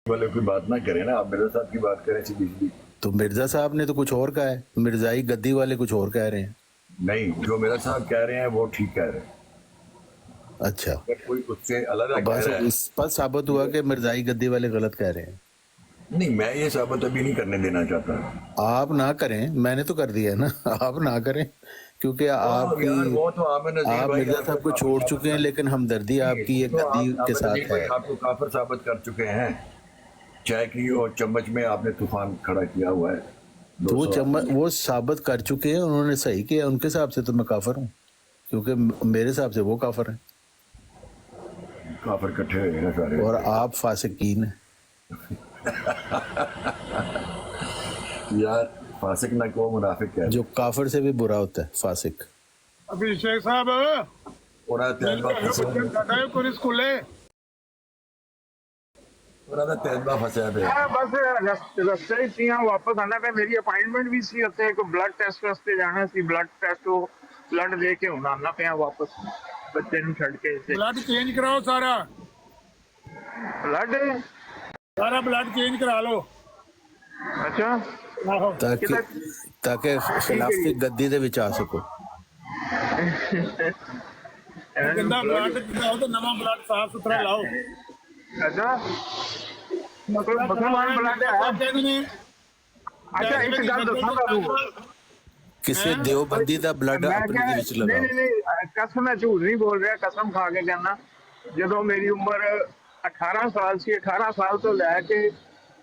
वाले कोई बात ना करें ना, आप मिर्जा साहब की बात करें सीधी सीधी। तो मिर्जा साहब ने तो कुछ और कहा है, मिर्जाई गद्दी वाले कुछ और कह रहे हैं। नहीं, जो मिर्जा साहब कह रहे हैं वो ठीक कह रहे हैं। अच्छा, अगर कोई उससे अलग कह बस रहा है, इस पर साबित हुआ कि मिर्जाई गद्दी वाले गलत कह रहे हैं। नहीं, मैं ये साबित अभी नहीं करने देना चाहता। आप ना करें, मैंने तो कर दिया है ना। आप ना करें, क्योंकि आपकी यार वो तो आमिर नज़ीर आप भाई मिर्जा आपको साहब को काफिर छोड़ साबित चुके हैं, कर, लेकिन हमदर्दी आपकी ये वो तो गद्दी के आमिर साथ नज़ीर भाई है। आपको काफिर साबित कर चुके हैं। चाय की और चम्मच में आपने तूफान खड़ा किया हुआ है। तो 200 आदमी वो साबित कर चुके हैं, उन्होंने सही किया, उनके हिसाब से तो मैं काफिर हूँ, क्योंकि मेरे हिसाब से वो काफिर हैं काफिर इकट्ठे हुए हैं सारे। और आप फासिकीन हैं। यार फासिक ना को मुनाफिक कह जो काफिर से भी बुरा होता है, फासिक। अभिषेक साहब ਉਹਨਾਂ ਦਾ ਤੈਜ਼ਬਾ ਫਸਿਆ ਪਿਆ। ਸਾਡਾ ਕੋਈ ਸਕੂਲੇ ਉਹਨਾਂ ਦਾ ਤੈਜ਼ਬਾ ਫਸਿਆ ਪਿਆ। ਬਸ ਰਸਤੇ ਹੀ ਸੀ ਵਾਪਸ ਆਣਾ ਪਿਆ ਮੇਰੀ ਅਪਾਇੰਟਮੈਂਟ ਵੀ ਸੀ ਉੱਥੇ ਇੱਕ ਬਲੱਡ ਟੈਸਟ ਵਾਸਤੇ ਜਾਣਾ ਸੀ ਬਲੱਡ ਟੈਸਟ ਉਹ ਬਲੱਡ ਦੇ ਕੇ ਹੁਣ ਆਣਾ ਪਿਆ ਵਾਪਸ ਬੱਚੇ ਨੂੰ ਛੱਡ ਕੇ ਬਲੱਡ ਚੇਂਜ ਕਰਾਓ ਸਾਰਾ ਬਲੱਡ ਚੇਂਜ ਕਰਾ ਲਓ ਅੱਛਾ ਆਹੋ ताकि खिलाफती गद्दी दे विच आ सको। ਕਹਿੰਦਾ ਬਲੱਡ ਲਾਓ ਤੇ ਨਵਾਂ ਬਲੱਡ ਸਾਫ ਸੁਥਰਾ ਲਾਓ ਅੱਛਾ ਮੁਸਲਮਾਨ ਬਲੱਡ ਕਹਿੰਦੇ ਨੇ ਅੱਛਾ ਇੱਕ ਗੱਲ ਦੱਸਾਂ ਤੁਹਾਨੂੰ ਕਿਸੇ ਦੇਵਬੰਦੀ ਦਾ ਬਲੱਡ ਆਪਣੇ ਦੇ ਵਿੱਚ ਲਗਾਓ। ਨਹੀਂ ਕਸਮ ਮੈਂ ਝੂਠ ਨਹੀਂ ਬੋਲ ਰਿਹਾ ਕਸਮ ਖਾ ਕੇ ਕਹਿੰਦਾ ਜਦੋਂ ਮੇਰੀ ਉਮਰ 18 ਸਾਲ ਸੀ 18 ਸਾਲ ਤੋਂ ਲੈ ਕੇ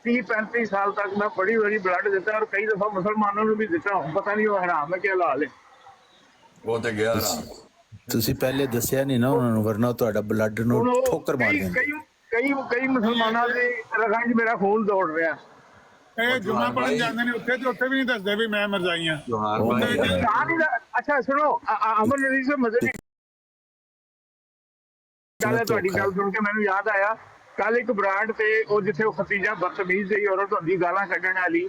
30-35 ਸਾਲ ਤੱਕ ਮੈਂ ਬੜੀ ਵਾਰੀ ਬਲੱਡ ਦਿੱਤਾ ਔਰ ਕਈ ਦਫਾ ਮੁਸਲਮਾਨਾਂ ਨੂੰ ਵੀ ਦਿੱਤਾ ਪਤਾ ਨਹੀਂ ਉਹ ਹਰਾਮ ਹੈ ਕਿ ਹਲਾਲ ਹੈ ਉਹ ਤੇ ਗਿਆ ਨਾ। ਤੁਸੀਂ ਪਹਿਲੇ ਦੱਸਿਆ ਨਹੀਂ ਨਾ ਉਹਨਾਂ ਨੂੰ, ਵਰਨਾ ਤੁਹਾਡਾ ਬਲੱਡ ਨੂੰ ਠੋਕਰ ਮਾਰ ਦੇਣਗੇ। ਕਈ ਮੁਸਲਮਾਨਾਂ ਦੇ ਰਗਾਂ 'ਚ ਮੇਰਾ ਖੂਨ ਦੌੜ ਰਿਹਾ ਇਹ ਜੁਮਾ ਪੜਨ ਜਾਂਦੇ ਨੇ ਉੱਥੇ ਤੇ ਉੱਥੇ ਵੀ ਨਹੀਂ ਦੱਸਦੇ ਵੀ ਮੈਂ ਮਰਜ਼ਾਈ ਆ ਅੱਛਾ ਸੁਣੋ ਅਮਰ ਨਜ਼ੀਰ ਸਾਹਿਬ ਮਜ਼ੇ ਦੀ ਗੱਲ ਹੈ ਤੁਹਾਡੀ ਗੱਲ ਸੁਣ ਕੇ ਮੈਨੂੰ ਯਾਦ ਆਇਆ ਕੱਲ ਇੱਕ ਬਰਾੜ ਤੇ ਉਹ ਜਿੱਥੇ ਉਹ ਖਤੀਜਾ ਬਦਤਮੀਜ਼ ਜਿਹੀ ਔਰਤ ਹੁੰਦੀ ਗਾਲਾਂ ਕੱਢਣ ਵਾਲੀ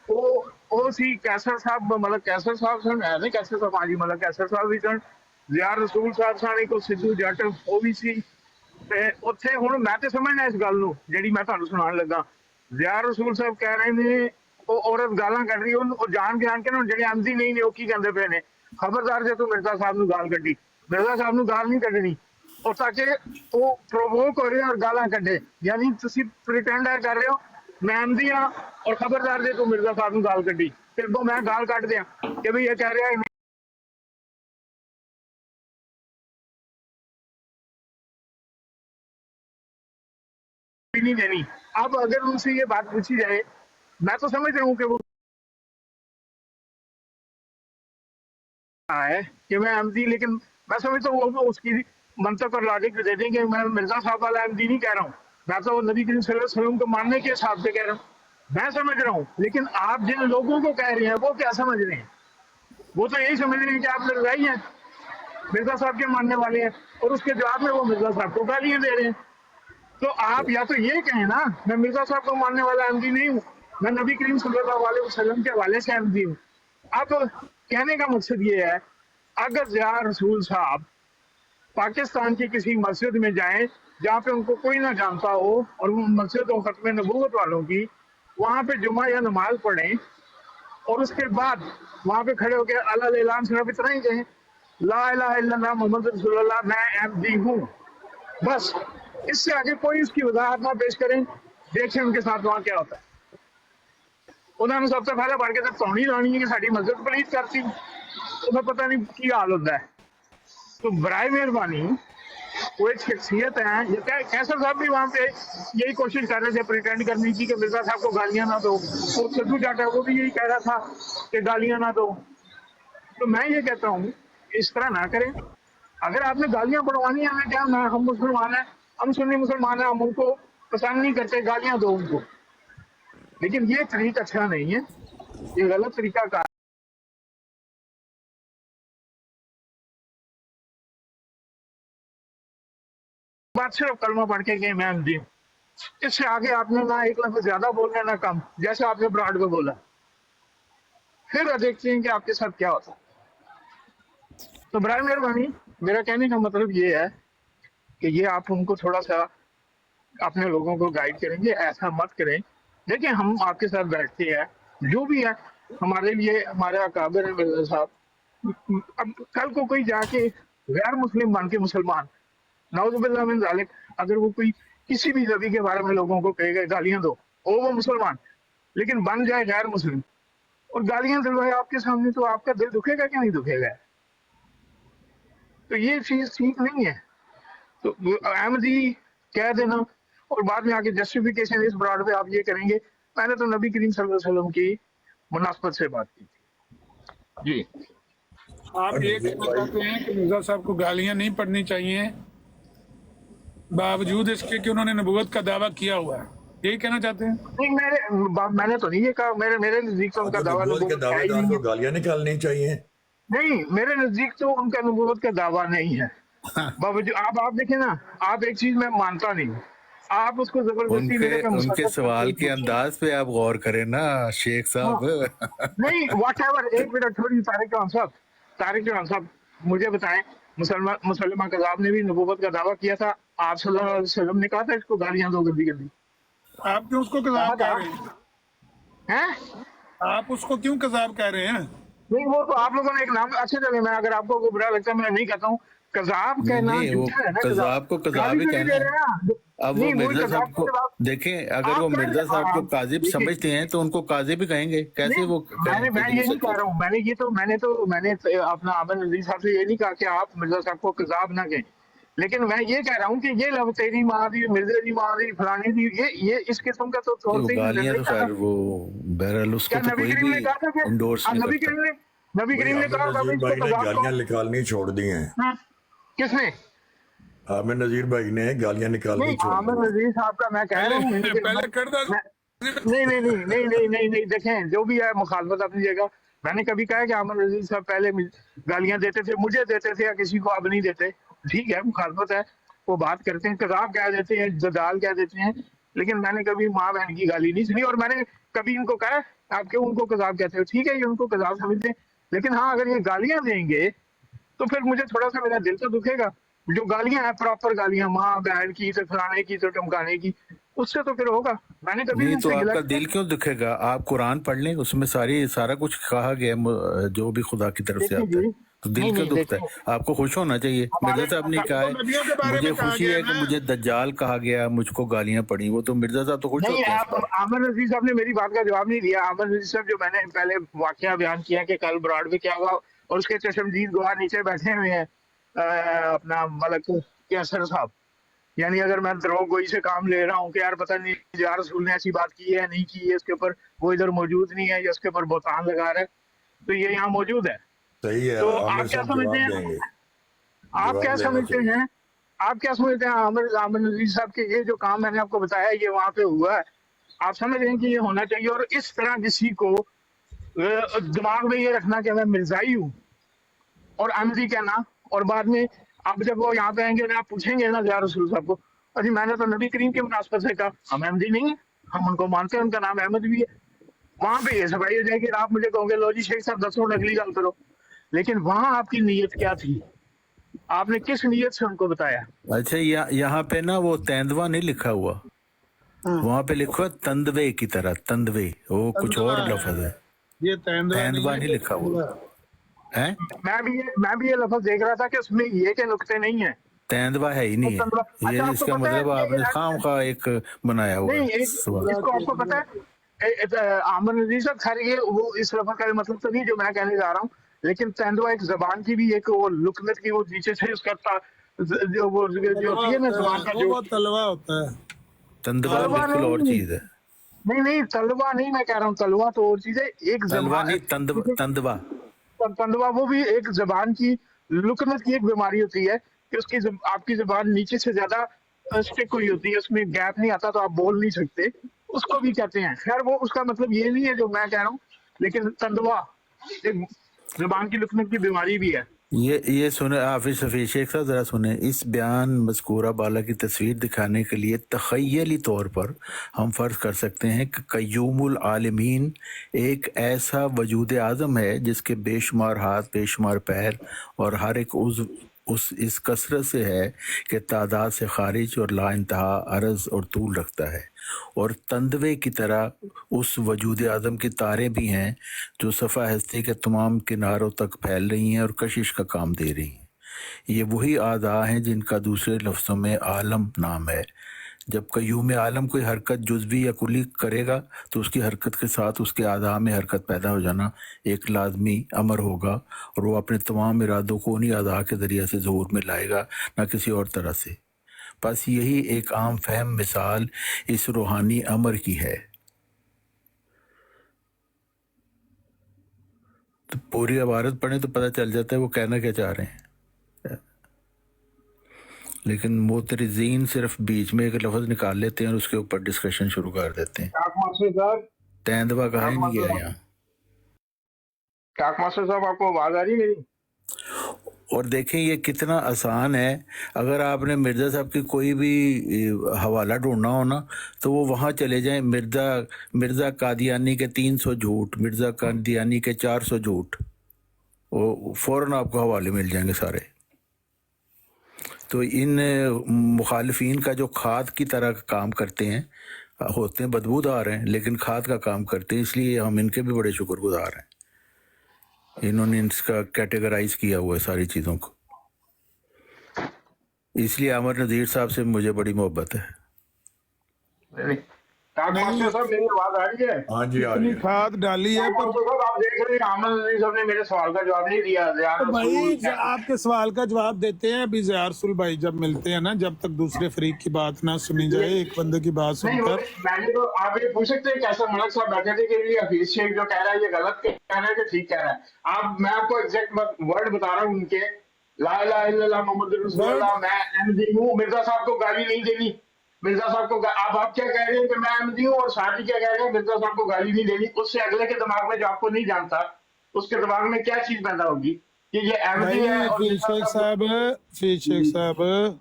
ਉਹ ਸੀ ਕੈਸਰ ਸਾਹਿਬ ਮਤਲਬ ਕੈਸਰ ਸਾਹਿਬ ਸਨ ਹੈ ਨਹੀਂ ਕੈਸਰ ਸਾਹਿਬ ਹਾਂਜੀ ਮਤਲਬ ਕੈਸਰ ਸਾਹਿਬ ਵੀ ਸਨ ਜ਼ਿਆਰ ਰਸੂਲ ਸਾਹਿਬ ਸਨ ਇੱਕ ਸਿੱਧੂ ਜੱਟ ਉਹ ਵੀ ਸੀ ਤੇ ਉੱਥੇ ਹੁਣ ਮੈਂ ਤੇ ਸਮਝਣਾ ਇਸ ਗੱਲ ਨੂੰ ਜਿਹੜੀ ਮੈਂ ਤੁਹਾਨੂੰ ਸੁਣਾਉਣ ਲੱਗਾ ਜ਼ਿਆਰ ਰਸੂਲ ਸਾਹਿਬ ਕਹਿ ਰਹੇ ਨੇ ਉਹ ਔਰਤ ਗਾਲਾਂ ਕੱਢ ਰਹੀ ਉਹ ਜਾਣ ਕੇ ਹੁਣ ਜਿਹੜੇ ਆਮਦੀ ਨਹੀਂ ਨੇ ਉਹ ਕੀ ਕਹਿੰਦੇ ਪਏ ਨੇ ਖਬਰਦਾਰ ਜੇ ਤੂੰ ਮਿਰਜ਼ਾ ਸਾਹਿਬ ਨੂੰ ਗਾਲ ਕੱਢੀ ਮਿਰਜ਼ਾ ਸਾਹਿਬ ਨੂੰ ਗਾਲ ਨਹੀਂ ਕੱਢਣੀ और ताकि वो प्रोवोक हो रहे हैं और गाला कटे यानी तुसी प्रिटेंड कर रहे हो मैं आमदी हाँ और खबरदार जे तू मिर्जा साहब गाल कटी फिर वो मैं गाल कट दिया कि भाई ये कह रहा है नहीं देनी। अब अगर उनसे ये बात पूछी जाए मैं तो समझ रहा हूँ कि वो है कि मैं आमदी लेकिन मैं समझता हूँ वो उसकी मंतक और लॉजिक दे देंगे मैं मिर्जा साहब वाला एमडी नहीं कह रहा हूँ मैं तो नबी करीम सल्लल्लाहु अलैहि वसल्लम को मानने के हिसाब से कह रहा हूँ मैं समझ रहा हूँ लेकिन आप जिन लोगों को कह रहे हैं वो क्या समझ रहे हैं वो तो यही समझ रहे हैं कि आप मिर्जाई हैं मिर्जा साहब के मानने वाले हैं और उसके जवाब में वो मिर्जा साहब को गालियां दे रहे हैं तो आप या तो ये कहें ना मैं मिर्जा साहब को मानने वाला एमडी नहीं हूँ मैं नबी करीम सल्लल्लाहु अलैहि वसल्लम के हवाले से एमडी हूँ। अब कहने का मकसद ये है अगर ज़िया रसूल साहब पाकिस्तान की किसी मस्जिद में जाएं जहाँ पे उनको कोई ना जानता हो और वो मस्जिद और खत्म नबूवत वालों की वहाँ पे जुमा या नमाज पढ़ें और उसके बाद वहाँ पे खड़े होकर अल्लाह ऐलान सिर्फ इतना ही कहें ला इलाहा इल्लल्लाह मुहम्मद रसूलुल्लाह मैं एमडी हूँ बस इससे आगे कोई उसकी वजाहत ना पेश करें देखें उनके साथ वहाँ क्या होता है। उन्होंने सबसे पहले बढ़ के तौणी लानी है कि साड़ी मस्जिद पलीत करती तो पता नहीं की हाल होता है। तो बराए मेहरबानी वो एक शख्सियत है कैसर साहब भी वहाँ पे यही कोशिश कर रहे थे प्रिटेंड करने की कि मिर्जा साहब को गालियां ना दो और सिद्धू जाट है वो भी यही कह रहा था कि गालियां ना दो। तो मैं ये कहता हूँ इस तरह ना करें अगर आपने गालियां बढ़वानी है हमें क्या हम मुसलमान हैं हम सुन्नी मुसलमान हैं हम उनको पसंद नहीं करते गालियां दो उनको लेकिन ये तरीका अच्छा नहीं है ये गलत तरीका का बात सिर्फ कलमा पढ़ के गए मैं एमडी हूँ इससे आगे आपने ना एक लफ्ज ज्यादा बोलना ना कम जैसे आपने ब्राड को बोला फिर देखते हैं कि आपके साथ क्या होता है। तो बराए मेहरबानी मेरा कहने का मतलब ये है कि ये आप उनको थोड़ा सा अपने लोगों को गाइड करेंगे, ऐसा मत करें। देखिए हम आपके साथ बैठते हैं, जो भी है हमारे लिए, हमारे अकाबिर है मिर्जा साहब। अब कल को कोई जाके गैर मुस्लिम बन के मुसलमान, नाउजुबिल्लाह मिन ज़ालिक, अगर वो कोई किसी भी नबी के बारे में लोगों को कहेगा गालियां दो, वो मुसलमान, लेकिन बन जाए गैर मुस्लिम और गालियां दिलवाए आपके सामने, तो आपका दिल दुखेगा कि नहीं दुखेगा? तो ये चीज ठीक नहीं है। तो अहमदी कह देना और बाद में आके जस्टिफिकेशन इस ब्रॉड पे आप ये करेंगे, मैंने तो नबी करीम सल्लल्लाहु अलैहि वसल्लम की मुनासबत से बात की थी जी। आप ये कहना चाहते हैं कि मिर्जा साहब को गालियां नहीं पढ़नी चाहिए बावजूद इसके कि उन्होंने नबूवत का दावा किया हुआ है, यही कहना चाहते हैं? नहीं, मैंने तो नहीं ये कहा, मेरे नजदीक तो उनका दावा नबूवत के नबूवत है ही दावेदार नहीं को है। गालियां निकालनी चाहिए। नहीं, मेरे नजदीक तो उनका नबूवत का दावा नहीं है। बावजूद आप देखें ना, आप एक चीज मैं मानता नहीं हूँ, आप उसको जबरदस्ती मेरे पे उनके मुसलसल सवाल के कीजिए। अंदाज पे आप गौर करें ना शेख साहब। नहीं, वॉट एवर, एक मिनट थोड़ी, तारिक जवान साहब मुझे बताएं, मुसलमान कज़ाब ने भी नबूवत का दावा किया था, आप सल्लल्लाहु अलैहि वसल्लम ने कहा था इसको गालियां दो गंदी गंदी, आप क्यों उसको कज़ाब कह रहे हैं? हैं? आप उसको क्यों कज़ाब कह रहे हैं? नहीं, वो तो आप लोगों ने एक नाम, अच्छा चले, मैं अगर आपको कोई बुरा लगता है मैं नहीं कहता हूँ, कज़ाब कहना नहीं, वो झूठा है ना, कज़ाब को कज़ाब गाली ही तो नहीं कहना दे है। रहे ना। अब वो नहीं, वही मिर्जा कज़ाब साहब के को जवाब देखें, अगर आप वो कह मिर्जा साहब को काजिब देखिए, समझते हैं तो उनको काजिब ही कहेंगे, कैसे नहीं, वो मैं ये नहीं कह रहा हूँ, मैंने अपना आमन नज़ीर साहब से ये नहीं कहा कि आप मिर्जा साहब को कज़ाब ना कहें, लेकिन मैं ये कह रहा हूँ कि ये लब तेरी माँ दी, मिर्जे की माँ दी, फलानी दी, ये इस किस्म का तो वो छोड़ते ही गालियां नहीं तो था। खैर वो बहरहाल उसको क्या तो नबी कोई करीम भी ने कहा था कि इंडोर्स नहीं नबी करता। करीम ने भाई कहा था आमिर इसको नजीर भाई ने कज़ाब गालियां कहो। निकालनी छोड़ दी हैं। हाँ, किसने? आमिर नजीर भाई ने गालियां निकालनी नहीं, छोड़ आमिर दी। नज़ीर साहब का मैं कह रहा हूँ, पहले कर दो। नहीं, देखें जो भी है मुखालफत अपनी जगह। मैंने कभी कहा है कि आमिर नज़ीर साहब पहले गालियां देते थे, मुझे देते थे या किसी को, अब नहीं देते, ठीक है, मुखालफत है, वो बात करते हैं, कज़ाब कह देते हैं, जदाल कह देते हैं, लेकिन मैंने कभी माँ बहन की गाली नहीं सुनी, और मैंने कभी इनको कहा आप क्यों उनको कज़ाब कहते हो, ठीक है, ये उनको कज़ाब समझते हैं, लेकिन हाँ अगर ये गालियां देंगे तो फिर मुझे थोड़ा सा, मेरा दिल तो दुखेगा। जो गालियां हैं प्रॉपर गालियां, माँ बहन की, तो फलाने की, तो टमकाने की, उससे तो फिर होगा। मैंने कभी नहीं तो उनसे गिला आपका किया? दिल क्यों दुखेगा? आप कुरान पढ़ लें, उसमें सारा कुछ कहा गया है, जो भी खुदा की तरफ से देखिए आता है, जी, तो दिल क्यों दुखता है? देखिए, आपको खुश होना चाहिए। हमारे मिर्जा साहब ने कहा तो है नबियों के बारे मुझे में कहा खुशी गया है कि ना। मुझे दज्जाल कहा गया, मुझको गालियां पड़ी, वो तो मिर्जा साहब तो खुश नहीं, होते हैं इस आप पर। आमिर नज़ीर साहब ने मेरी बात का जवाब नहीं दिया। आमिर नज़ीर साहब, जो मैंने पहले वाकया बयान किया कि कल ब्रॉडवे क्या हुआ, और उसके चशमदीद गवाह नीचे बैठे हुए हैं, अपना मलक कैसर साहब, यानी अगर मैं दरोगोई से काम ले रहा हूँ कि यार पता नहीं या रसूल ने ऐसी बात की है नहीं की है, इसके ऊपर वो इधर मौजूद नहीं है या इसके ऊपर बोतान लगा रहा है, तो ये यहाँ मौजूद है। सही है, तो आमिर आप क्या साहब समझते जवाब हैं, देंगे। आप जवाब क्या देना समझते चाहिए। हैं, आप क्या समझते हैं आमिर नज़ीर साहब के ये जो काम मैंने आपको बताया ये वहां पे हुआ है, आप समझ रहे हैं कि ये होना चाहिए? और इस तरह किसी को दिमाग में ये रखना कि मैं मिर्जाई हूँ और अहमदी कहना, और बाद में अब जब वो यहाँ पे आएंगे ना, आप पूछेंगे ना या रसूल साहब को, अरे मैंने तो नबी करीम के मुनासबत से कहा हम अहमदी नहीं है, हम उनको मानते हैं, उनका नाम अहमद भी है, वहां पे ये सफाई हो जाएगी। आप मुझे कहोगे लो जी शेख साहब 10 मिनट अगली गल करो, लेकिन वहां आपकी नीयत क्या थी, आपने किस नीयत से उनको बताया? अच्छा, यहाँ पे ना वो तेंदुआ नहीं लिखा हुआ, वहां पे लिखा हुआ तंदवे की तरह, तंदवे, वो कुछ और लफ्ज है, ये तेंदुआ नहीं लिखा हुआ है। मैं भी ये लफ्ज देख रहा था कि उसमें ये के नुक्ते नहीं है। तेंदुआ है ही नहीं है, अच्छा, ये आपको इसका पता है मतलब आपने कि खामखा एक बनाया हुआ नहीं, है एक सवाल। इसको आपको पता है आमिर नज़ीर साहब, खैर ये वो इस लफ्ज का मतलब तो नहीं जो मैं कहने जा रहा हूँ, लेकिन तेंदुआ एक जबान की भी एक वो लुकनत की, वो नीचे से उसका जो वो जो होती है ना जबान का, जो तलवा होता है। तंदुआ तलवा बिल्कुल और नहीं, चीज है। नहीं तलवा नहीं मैं कह रहा हूँ, तलवा तो और चीज है, एक तलवा नहीं, जबान, तंदवा। तंदवा वो भी एक जबान की लुकनत की एक बीमारी होती है कि उसकी आपकी जबान नीचे से ज्यादा स्टिक हुई होती है, उसमें गैप नहीं आता, तो आप बोल नहीं सकते, उसको भी कहते हैं। खैर वो उसका मतलब ये नहीं है जो मैं कह रहा हूँ, लेकिन तंदवा एक जबान की लुकनत की बीमारी भी है। ये सुने हाफिज शफी शेख साहब, जरा सुने, इस बयान मज़कूरा बाला की तस्वीर दिखाने के लिए तख़य्युली तौर पर हम फ़र्ज़ कर सकते हैं कि क़य्यूमुल आलमीन एक ऐसा वजूद आज़म है जिसके बेशुमार हाथ, बेशुमार पैर और हर एक उज़्व इस कसरत से है कि तादाद से खारिज और ला इंतहा अर्ज़ और तूल रखता है, और तंदवे की तरह उस वजूद आदम की तारें भी हैं जो सफ़ा हस्ती के तमाम किनारों तक फैल रही हैं और कशिश का काम दे रही हैं। ये वही आदा हैं जिनका दूसरे लफ्ज़ों में आलम नाम है। जब कयूम आलम कोई हरकत जुज़वी या कुली करेगा तो उसकी हरकत के साथ उसके आदा में हरकत पैदा हो जाना एक लाजमी अमर होगा, और वो अपने तमाम इरादों को उन्हीं आदा के ज़रिए से ज़हूर में लाएगा, ना किसी और तरह से। बस यही एक आम फहम मिसाल इस रूहानी अमर की है। तो पूरी इबारत पढ़ें तो पता चल जाता है वो कहना क्या चाह रहे हैं, लेकिन मोतरजीन सिर्फ बीच में एक लफ्ज़ निकाल लेते हैं और उसके ऊपर डिस्कशन शुरू कर देते हैं। टाक मास्टर साहब, तेंदवा कहा ही नहीं गया यहाँ। टाक मास्टर साहब, आपको आवाज आ रही मेरी? और देखें ये कितना आसान है। अगर आपने मिर्ज़ा साहब की कोई भी हवाला ढूंढना हो ना तो वो वहाँ चले जाएं, मिर्ज़ा कादियानी के 300 झूठ, मिर्ज़ा कादियानी के 400 झूठ, वो फ़ौरन आपको हवाले मिल जाएंगे सारे। तो इन मुखालिफिन का जो खाद की तरह काम करते हैं, होते हैं बदबूदार हैं लेकिन खाद का काम करते हैं, इसलिए हम इनके भी बड़े शुक्रगुजार हैं। इन्होंने इसका कैटेगराइज किया हुआ है सारी चीज़ों को, इसलिए अमर नज़ीर साहब से मुझे बड़ी मोहब्बत है। टाक मास्टर साहब, मेरी आवाज आ रही है? हाँ जी आ रही इतनी है। खाद डाली है, टाक पर मास्टर साहब, आप देख रहे हैं आमन नज़ीर साहब ने मेरे सवाल का जवाब नहीं दिया। तो भाई आपके सवाल का जवाब देते हैं अभी ज़िया रसूल भाई जब मिलते हैं ना, जब तक दूसरे फरीक की बात ना सुनी जाए, एक बंदे की बात नहीं, सुनकर। मैंने तो आप ये पूछ सकते हैं कैसा मलक साहब बैठे थे कि ये हफीज शेख जो कह रहा है ये गलत कह रहा है कि ठीक कह रहा है? मैं आपको एग्जैक्ट वर्ड बता रहा हूँ उनके, ला इलाहा इल्लल्लाह मुहम्मदुर रसूलुल्लाह, मैं अहमदी हूँ। मिर्जा साहब को गाली नहीं देनी, मिर्जा साहब को आप क्या कह रहे हैं कि मैं अहमदी हूँ, और साथ ही क्या कह रहे हैं मिर्जा साहब को गाली नहीं देनी। उससे अगले के दिमाग में जो आपको नहीं जानता उसके दिमाग में क्या चीज पैदा होगी कि ये अहमदी है। और भाई फीज शेख साहब,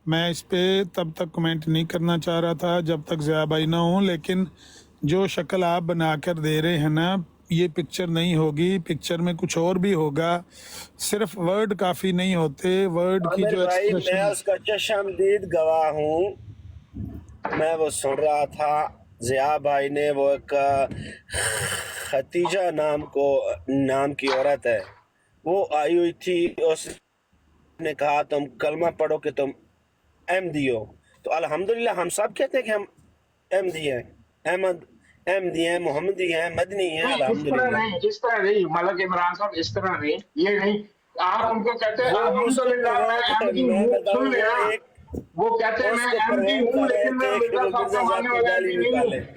मैं इस पे तब तक कमेंट नहीं करना चाह रहा था जब तक ज़िया भाई ना हो, लेकिन जो शक्ल आप बनाकर दे रहे हैं ना, ये पिक्चर नहीं होगी, पिक्चर में कुछ और भी होगा। सिर्फ वर्ड काफी नहीं होते, वर्ड की आमिर जो भाई, मैं एक्सप्रेशन। उसका चश्मदीद गवाह हूँ। मैं वो सुन रहा था, ज़िया भाई ने वो एक खतीजा नाम की औरत है, वो आई हुई थी, उसने कहा तुम कलमा पढ़ो कि तुम अहमदी हो। तो अल्हम्दुलिल्लाह हम सब कहते हैं कि हम अहमदी हैं, अहमद अहमदी हैं, मोहम्मदी हैं, मदनी हैं। अल्हम्दुलिल्लाह इस तरह नहीं मलक इमरान साहब, इस तरह नहीं, ये नहीं। आप हमको कहते हैं अल्हम्दुलिल्लाह मैं अहमदी हूँ, सुन लेना, वो कहते हैं मैं अहमदी हूँ लेकिन मैं मिर्जा साहब का मानने वाला अहमदी नहीं हूँ।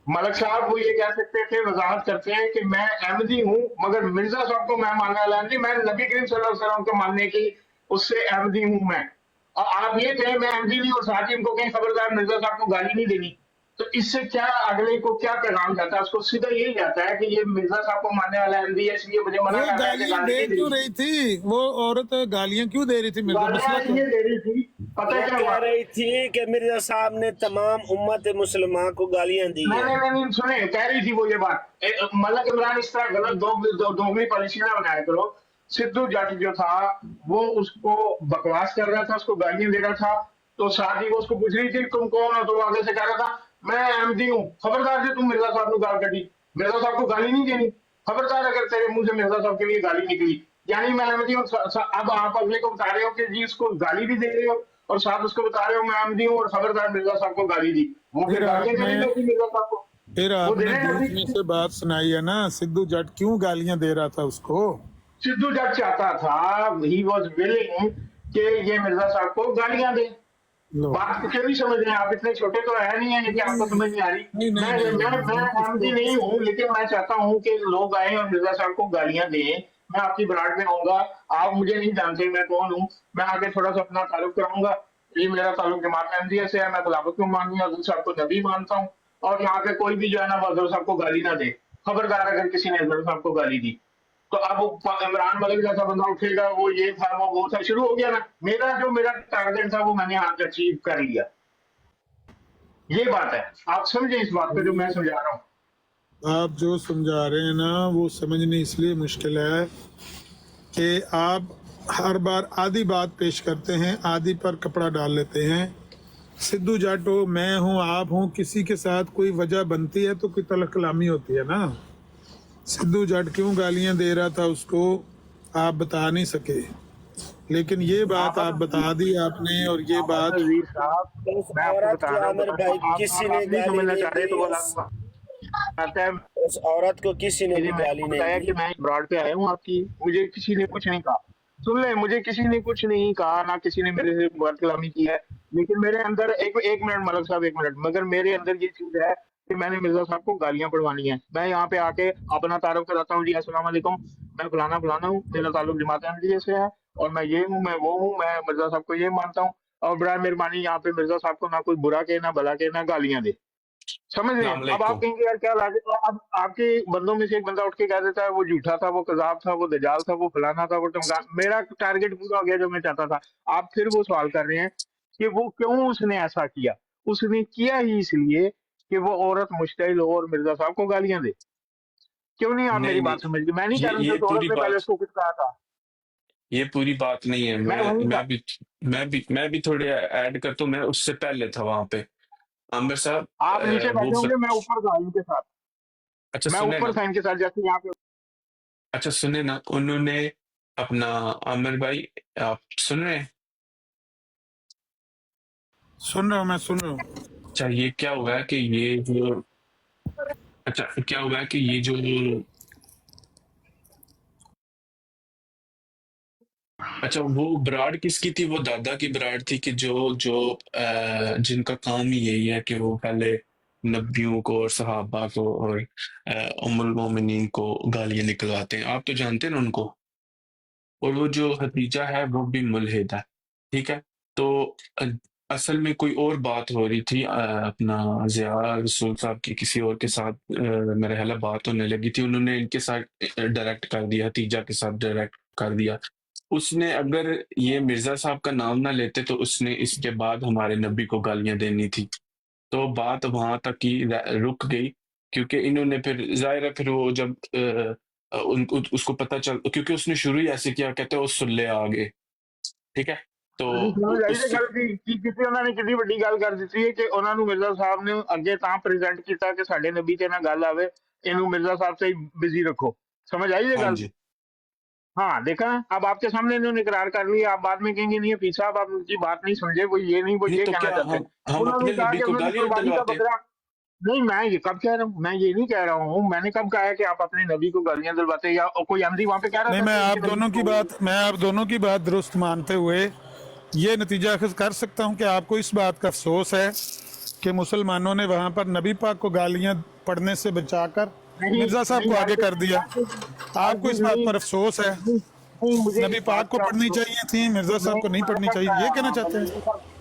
मलक साहब वो ये कह सकते थे, वजाहत करते हैं कि मैं अहमदी हूँ मगर मिर्जा साहब को मैं मानने वाला नहीं, मैं नबी करीम सल्लल्लाहु अलैहि वसल्लम को मानने की उससे अहमदी हूँ मैं। और आप ये कहें मैं अहमदी नहीं और साथ ही इनको कहें खबरदार मिर्जा साहब को गाली नहीं देनी, तो इससे क्या अगले को क्या पैगाम जाता है? उसको सीधा यही जाता है कि ये मिर्जा साहब को मानने वाला अहमदी है, इसलिए मुझे मना वो कर रहा है कि गालियां गाली दे नहीं क्यों देनी। रही थी वो औरत? गालियां क्यों दे रही थी? मेरे को गालियां मसला इसलिए दे रही थी, पता वो क्या कह हुआ? रही थी कि मिर्जा साहब ने तमाम उम्मत मुसलमान को गालियां दी नहीं हैं। नहीं नहीं, सुने, कह रही थी वो ये बात। मलक इमरान इस तरह गलत दोगली पॉलिसी ना बनाया करो। सिद्धू जट जो था वो उसको बकवास कर रहा था, उसको गालियां दे रहा था, तो साथ ही वो उसको पूछ रही थी तुम कौन हो, तो वो आगे से कह रहा था मैं अहमदी हूँ, खबरदार से तुम मिर्जा साहब को गाल कटी, मिर्जा साहब को गाली नहीं देनी, खबरदार अगर तेरे मुंह से मिर्जा साहब के लिए गाली निकली, यानी मैं अहमदी हूँ। अब आप अगले को बता रहे हो कि जी उसको गाली भी दे रहे हो और साथ उसको बता रहे हो मैं अहमदी हूँ और खबरदार मिर्जा साहब को गाली दी। वो फिर फिर गालियां आपने देने लगी मिर्जा साहब को। फिर वो आपने देने बीच लगी। में से बात सुनाई है ना, सिद्धू जट क्यों गालियां दे रहा था उसको? सिद्धू जट चाहता था, ही वॉज विलिंग कि ये मिर्जा साहब को गालियां दे। लो, बात को क्यों नहीं समझ रहे हैं आप? इतने छोटे तो है नहीं है कि आपको समझ नहीं आ रही। नहीं, नहीं, नहीं, मैं अहमदी नहीं हूँ लेकिन मैं चाहता हूँ कि लोग आए और मिर्जा साहब को गालियां दें। मैं आपकी बरात में आऊंगा, आप मुझे नहीं जानते मैं कौन हूँ, मैं आके थोड़ा सा अपना ताल्लुक कराऊंगा। ये मेरा ताल्लुक जमात अहमदिया से है, मैं खिलाफत को मानूंगा, हजरत साहब को नबी मानता हूँ, और यहाँ पे कोई भी जो है ना वो हजरत साहब को गाली ना दे। खबरदार अगर किसी ने हजरत साहब को गाली दी तो अब वो इमरान मलिक जैसा बंदा उठेगा, वो ये था वो था, शुरू हो गया ना। मेरा टारगेट था वो मैंने हाथ अचीव कर लिया। ये बात है, आप समझे इस बात को जो मैं समझा रहा हूँ। आप जो समझा रहे हैं ना वो समझने इसलिए मुश्किल है कि आप हर बार आधी बात पेश करते हैं, आधी पर कपड़ा डाल लेते हैं। सिद्धू जाट हो, मैं हूँ, आप हूँ, किसी के साथ कोई वजह बनती है तो कोई तलख कलामी होती है ना। सिद्धू जाट क्यों गालियां दे रहा था उसको आप बता नहीं सके, लेकिन ये बात आप बता दी आपने। और ये बात नजीर साहब उस मैं आपको औरत बता को रहा हूँ, आमिर भाई किसी ने आप नहीं गाली समझना नहीं चाह रहे तो दी, बोला कहता है उस औरत को किसी ने भी मैंने गाली नहीं बताया दी। कि मैं ब्रॉड पे आया हूँ आपकी, मुझे किसी ने कुछ नहीं कहा। सुन ले, मुझे किसी ने कुछ नहीं कहा, ना किसी ने मेरे से बदकलामी की है, लेकिन मेरे अंदर एक मिनट मलक साहब, एक मिनट, मगर मेरे अंदर ये चीज है कि मैंने मिर्जा साहब को गालियां पड़वानी है। मैं यहाँ पे आके अपना तारुफ कराता हूँ, जी अस्सलाम वालेकुम, मैं फलाना फलाना हूँ, मेरा ताल्लुक जमात अहमदिया से है और मैं ये हूँ, मैं वो हूँ, मैं मिर्जा साहब को ये मानता हूँ, और बड़ा मेहरबानी यहाँ पे मिर्जा साहब को ना कोई बुरा के, ना भला के, ना गालियां दे। समझ रहे हैं? अब आप कहेंगे यार क्या लागे, तो अब आपके बंदों में से एक बंदा उठ के कह देता है वो झूठा था, वो कजाब था, वो दजाल था, वो फलाना था, वो टमका। मेरा टारगेट पूरा हो गया जो मैं चाहता था। आप फिर वो सवाल कर रहे हैं कि वो क्यों उसने ऐसा किया। उसने किया ही इसलिए कि वो औरत मुश्तिल हो और मिर्जा साहब को गालियां दे। क्यों नहीं आप मेरी नहीं नहीं, बात समझ गए? मैं नहीं कह रहा ये हूँ कि औरत पूरी ने पहले बात, उसको कुछ कहा था, ये पूरी बात नहीं है। मैं वही मैं था। भी मैं भी थोड़े ऐड करता हूँ। मैं उससे पहले था वहां पे आमिर साहब। आप नीचे वो बैठे होंगे, मैं ऊपर था इनके साथ, अच्छा मैं सुने ऊपर ना, था इनके साथ, जैसे यहाँ पे। अच्छा सुने ना, उन्होंने अपना, आमिर भाई आप सुन रहे हैं? सुन रहा हूँ, मैं सुन रहा हूँ। अच्छा ये क्या हुआ है कि ये जो, अच्छा क्या हुआ है कि ये जो, अच्छा वो ब्राड किसकी थी? वो दादा की ब्राड थी कि जो जो जिनका काम ही यही है कि वो पहले नबियों को और सहाबा को और उम्मुल मोमिनीन को गालियां निकलवाते हैं। आप तो जानते हैं ना उनको। और वो जो हतीजा है वो भी मुल्हिद है, ठीक है। तो अ, असल में कोई और बात हो रही थी, अपना ज़िया रसूल साहब की किसी और के साथ मेरे ख्याल है बात होने लगी थी। उन्होंने इनके साथ डायरेक्ट कर दिया, हतीजा के साथ डायरेक्ट कर दिया। उसने अगर ये मिर्जा साहब का नाम ना लेते तो उसने इसके बाद हमारे नबी को गालियां देनी थी। तो बात वहां तक ही रुक गई, क्योंकि इन्होंने फिर जाहिर है फिर वो जब उनको उसको पता चल, क्योंकि उसने शुरू ही ऐसे किया, कहते हैं वो सुल्ले आ गए, ठीक है। तो ਅਸੀਂ ਸਮਝ ਆਈ ਤੇ उसके, ਗੱਲ ਦੀ ਕੀ ਕੀਤੀ ਉਹਨਾਂ ਨੇ, ਕਿੰਨੀ ਵੱਡੀ ਗੱਲ ਕਰ ਦਿੱਤੀ ਹੈ ਕਿ ਉਹਨਾਂ ਨੂੰ ਮਿਰਜ਼ਾ ਸਾਹਿਬ ਨੇ ਅੱਗੇ ਤਾਂ ਪ੍ਰੈਜ਼ੈਂਟ ਕੀਤਾ ਕਿ ਸਾਡੇ ਨਬੀ ਤੇ ਨਾ ਗੱਲ ਆਵੇ, ਇਹਨੂੰ मिर्जा साहब से ही बिजी रखो। समझ आई ये हाँ गल? जी, हाँ, देखा, अब आपके सामने इन्होंने इकरार कर लिया, आप बाद में कहेंगे नहीं पीछा, साहब आप उनकी बात नहीं समझे, वो ये नहीं, वो नहीं ये तो कहना क्या चाहते हैं। हम उन्होंने अपने कहा नबी कि को उन्होंने गालियां कुर्बानी का दिलवाते हैं? बकरा, नहीं मैं ये कब कह रहा हूँ, मैं ये नहीं कह रहा हूँ, मैंने कब कहा है कि आप अपने नबी को गालियां दिलवाते हैं, या कोई अहमदी वहां पे कह रहा नहीं, था मैं कि आप इनके नबी दोनों की को। बात मैं आप दोनों की बात दुरुस्त मानते हुए ये नतीजा अखज़ कर सकता हूँ कि आपको इस बात का अफसोस है कि मुसलमानों ने वहाँ पर नबी पाक को गालियाँ पढ़ने से बचाकर नहीं मिर्ज़ा साहब नहीं, को हर आगे कर दिया। आपको इस चीज बात नहीं, पर अफसोस है। नहीं, नहीं, मुझे नबी इस पाक बात को का पढ़नी अफसोस चाहिए थी, मिर्ज़ा साहब नहीं, को नहीं मैंने पढ़नी कब चाहिए, ये कहना चाहते हैं?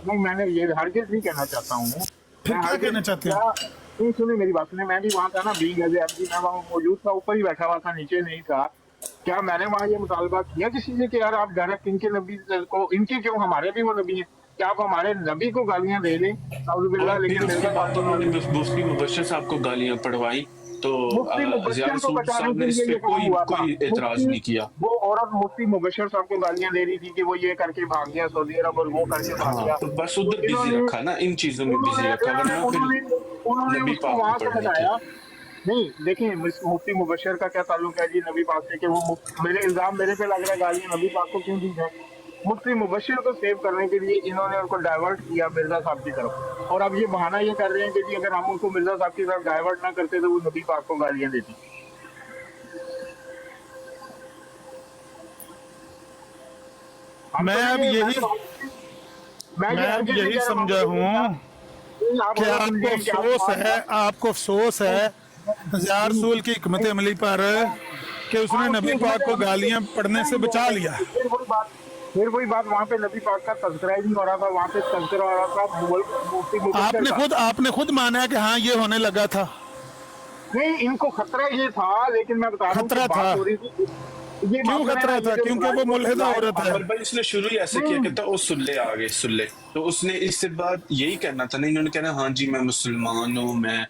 नहीं, मैंने ये हरगिज नहीं कहना चाहता हूँ। फिर मैं क्या हरगिज कहना चाहते क्या, हैं? नहीं सुने मेरी बात सुने, मैं भी वहां था ना, बीइंग एज एमडी मैं वहां मौजूद था, ऊपर ही बैठा हुआ था, नीचे नहीं था। क्या मैंने वहां ये मुतालबा किया किसी से कि यार आप डायरेक्ट इनके नबी को, इनके क्यों, हमारे भी वो नबी हैं, क्या आप हमारे नबी को गालियां दे दें, नाउजुबिल्लाह, और फिर लेकिन उसके मिर्जा साहब बाद को उन्होंने गालियां। मुफ्ती मुबशर साहब को गालियां पढ़वाई। तो मुफ्ती ज़िया मुबशर को रसूल बचाने साहब के ने इस लिए पे ये काम कोई हुआ था। कोई एतराज मुफ्ती, नहीं किया। वो औरत मुफ्ती मुबशर साहब को गालियां दे रही थी कि वो ये करके भाग गया सऊदी अरब और वो करके भाग हाँ गया, तो बस तो उधर बिजी इन्होंने रखा ना, इन चीजों में बिजी उन्होंने रखा, उन्होंने वरना फिर उन्होंने उन्होंने नबी उसको पाक को वहां से पढ़नी थी। हटाया। नहीं देखिए, मुफ्ती मुबशर का क्या ताल्लुक है जी नबी पाक से, कि वो मेरे इल्जाम मेरे पे लग रहा है, गालियां नबी पाक को क्यों दी जाए? मुफ्ती मुबशर को सेव करने के लिए इन्होंने उनको डाइवर्ट किया मिर्जा साहब की तरफ, और अब ये बहाना ये कर रहे हैं कि जी अगर हम उनको मिर्जा साहब की तरफ डाइवर्ट ना करते तो वो नबी पाक को गालियां देती। हम मैं तो अब ये यही मैं मैं ये अब हरगिज नहीं यही कह रहा हूँ समझा हूँ आप कि ऐसा आपको समझें कि अफसोस है, आप आपको अफसोस है ज़िया रसूल की हिकमत अमली पर कि उसने नबी पाक को गालियां पढ़ने से बचा लिया। फिर वही बात वहाँ पे नबी पाक का तज़किरा ही नहीं हो रहा था, वहाँ पे तज़किरा हो रहा था मुफ्ती मुबशर का। आपने खुद माना है कि हाँ ये होने लगा था, नहीं, इनको खतरा ये था, लेकिन मैं बता रहा हूँ कि खतरा था। बात हो रही थी, ये क्यों मसला है खतरा ना, था? ये जो क्योंकि वो मुल्हिदा औरत है। और भाई इसने शुरू ही ऐसे किया, कहता ओ सुल्ले आ गए सुल्ले। तो उसने इससे बाद यही कहना था ना, इन्होंने कहना हाँ जी मैं मुसलमान हूँ, मैं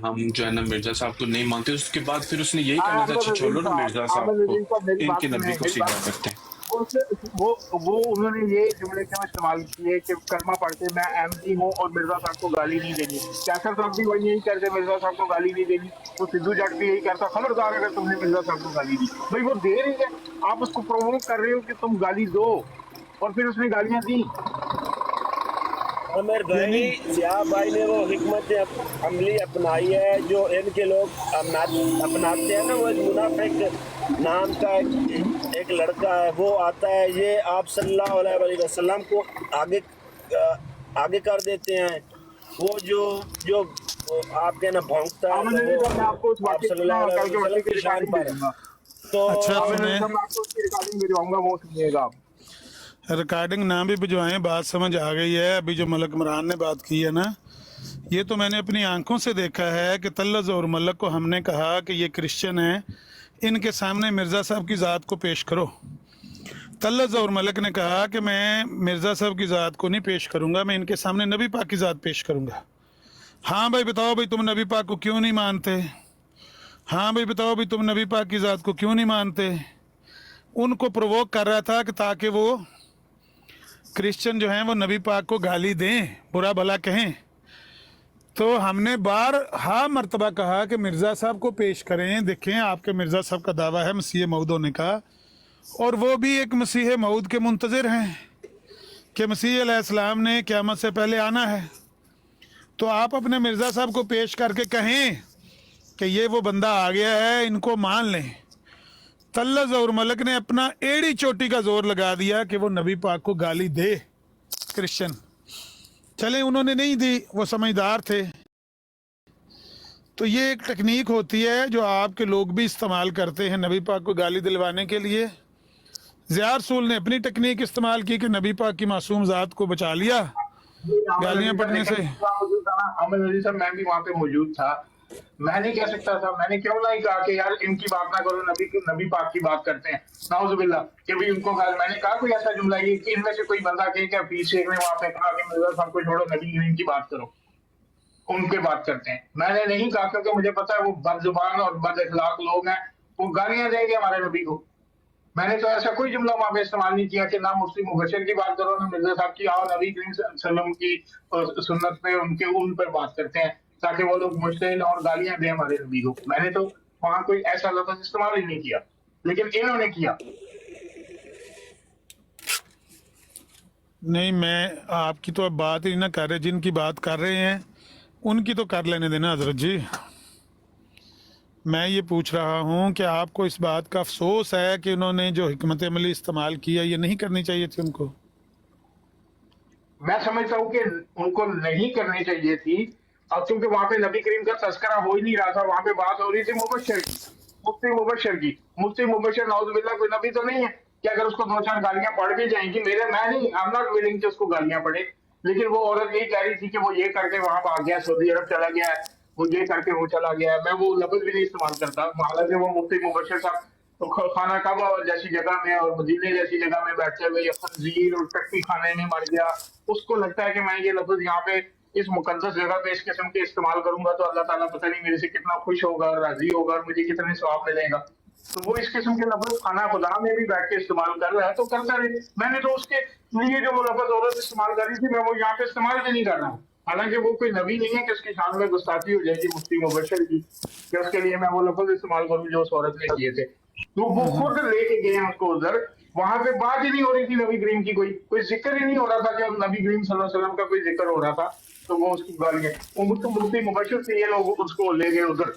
हम जो है ना मिर्जा साहब को नहीं मानते। उसके बाद फिर उसने यही कहना था, अच्छा छोड़ो ना मिर्जा साहब को, इनके नबी को सीधा करते हैं। वो उन्होंने ये जुमले क्यों इस्तेमाल किए कि कलमा पढ़ते मैं अहमदी हूँ और मिर्जा साहब को गाली नहीं देनी। कैसर साहब भी वही यही करते, मिर्जा साहब को गाली नहीं देनी। वो सिद्धू जट भी यही करता, खबरदार अगर तुमने मिर्जा साहब को गाली दी। भाई वो दे रही है, आप उसको प्रोवोक कर रहे हो कि तुम गाली दो, और फिर उसने गालियां दी। आमिर भाई, जिया भाई ने वो हिकमत अमली अपनाई है जो इनके लोग अपनाते हैं ना। वो एक मुनाफिक नाम का एक लड़का है, वो आता है, ये आप सल्लल्लाहु अलैहि वसल्लम को आगे कर देते हैं। वो जो आपके ना भौंकता है, मैं आपको उस आप सल्लल्लाहु अलैहि वसल्लम की शान पर। तो अच्छा मैं सुने, आपको उसकी रिकॉर्डिंग भिजवाऊंगा, वो सुनिएगा आप। रिकॉर्डिंग ना भी भिजवाएं, बात समझ आ गई है। अभी जो मलक इमरान ने बात की है ना, ये तो मैंने अपनी आंखों से देखा है कि तल्लज और मलक को हमने कहा कि ये क्रिश्चियन हैं, इनके सामने मिर्ज़ा साहब की ज़ात को पेश करो। तल्लज और मलक ने कहा कि मैं मिर्ज़ा साहब की ज़ात को नहीं पेश करूंगा, मैं इनके सामने नबी पाक की ज़ात पेश करूंगा। हाँ भाई बताओ भाई, तुम नबी पाक को क्यों नहीं मानते? हाँ भाई बताओ भाई, तुम नबी पाक की ज़ात को क्यों नहीं मानते? उनको प्रोवोक कर रहा था कि ताकि वो क्रिश्चियन जो हैं वो नबी पाक को गाली दें, बुरा भला कहें। तो हमने बारहा मर्तबा कहा कि मिर्ज़ा साहब को पेश करें। देखें, आपके मिर्ज़ा साहब का दावा है मसीह मऊद होने का, और वो भी एक मसीह मऊद के मुंतज़िर हैं कि मसीह अलैहिस्सलाम ने क़यामत से पहले आना है। तो आप अपने मिर्ज़ा साहब को पेश करके कहें कि ये वो बंदा आ गया है, इनको मान लें। तल्लज और मलक ने अपना एड़ी चोटी का जोर लगा दिया कि वो नबी पाक को गाली दे क्रिश्चियन। चले, उन्होंने नहीं दी, वो समझदार थे। तो ये एक टेक्निक होती है जो आपके लोग भी इस्तेमाल करते हैं नबी पाक को गाली दिलवाने के लिए। ज़िया रसूल ने अपनी टेक्निक इस्तेमाल की कि नबी पाक की मासूम ज़ात को बचा लिया गालियां पढ़ने से। अहमद अली साहब, मैं भी वहाँ पे मौजूद था। मैं नहीं कह सकता था, मैंने क्यों नहीं कहा कि यार इनकी बात ना करो, नबी पाक की बात करते हैं, नाउजुबिल्लाह कि भी उनको गाल। मैंने कहा कोई ऐसा जुमला ये कि इनमें से कोई बंदा कहे क्या पीछे ने वहाँ पे कहा कि मिर्जा साहब को छोड़ो, नबी करीम की बात करो, उनके बात करते हैं। मैंने नहीं कहा क्योंकि मुझे पता है वो बदजुबान और बद अखलाक लोग हैं, वो गालियां देंगे हमारे नबी को। मैंने तो ऐसा कोई जुमला वहां पे इस्तेमाल नहीं किया कि ना मुस्लिम मुबशर की बात करो, ना मिर्जा साहब की। आओ नबी करीम सल्लल्लाहु अलैहि वसल्लम की सुन्नत पे उनके उन पर बात करते हैं ताकि वो लोग मुश्किल और गालियां दें हमारे नबी को। मैंने तो वहां कोई ऐसा लफ्ज इस्तेमाल ही नहीं किया, लेकिन इन्होंने किया। नहीं, मैं आपकी तो अब बात ही ना कर रहे, जिनकी बात कर रहे हैं उनकी तो कर लेने देना हजरत जी। मैं ये पूछ रहा हूँ कि आपको इस बात का अफसोस है कि उन्होंने जो हिकमत अमली इस्तेमाल किया ये नहीं करनी चाहिए थी उनको? मैं समझता हूँ कि उनको नहीं करनी चाहिए थी, और क्योंकि वहां पे नबी करीम का तस्करा हो ही नहीं रहा था, वहां पे बात हो रही थी मुबशर की, मुफ्ती मुबशर की। मुफ्ती मुबशर नाउजुबिल्लाह कोई नबी तो नहीं है कि अगर उसको दो चार गालियां पढ़ भी जाएंगी, मैं नहीं, आई एम नॉट विलिंग कि उसको गालियां पड़े। लेकिन वो औरत यही कह रही थी कि वो ये करके वहां भाग गया, सऊदी अरब चला गया है, वो ये करके वो चला गया है। मैं वो लफ्ज भी नहीं इस्तेमाल करता, हालांकि वो मुफ्ती मुबशर साहब तो खाना काबा जैसी जगह में और मदीने जैसी जगह में बैठे हुए या खंजीर और टट्टी खाने में मर गया, उसको लगता है कि मैं ये लफ्ज यहाँ पे इस मुकद्दस जगह पे इस किस्म के इस्तेमाल करूंगा तो अल्लाह ताला पता नहीं मेरे से कितना खुश होगा, राजी होगा और मुझे कितने सवाब मिलेगा। तो वो इस किस्म के लफ्ज खाना खुदा में भी बैठ के इस्तेमाल कर रहा है, तो करता रहे। मैंने तो उसके लिए जो वो लफ्ज औरत इस्तेमाल कर रही थी, मैं वो यहाँ पे इस्तेमाल भी नहीं कर रहा हूँ। हालांकि वो कोई नबी नहीं है कि उसकी शान में गुस्ताखी हो जाएगी मुफ्ती मुबशर की, कि उसके लिए मैं वो लफ्ज इस्तेमाल करूँ जो उस औरत ने किए थे। तो वो खुद लेके गए हैं उसको उधर, वहां पे बात ही नहीं हो रही थी नबी करीम की, कोई जिक्र ही नहीं हो रहा था कि नबी करीम सल्लल्लाहु अलैहि वसल्लम का कोई जिक्र हो रहा था। तो वो उसकी गालियां, वो तो मुफ्ती मुबशर से ये लोग उसको ले गए उधर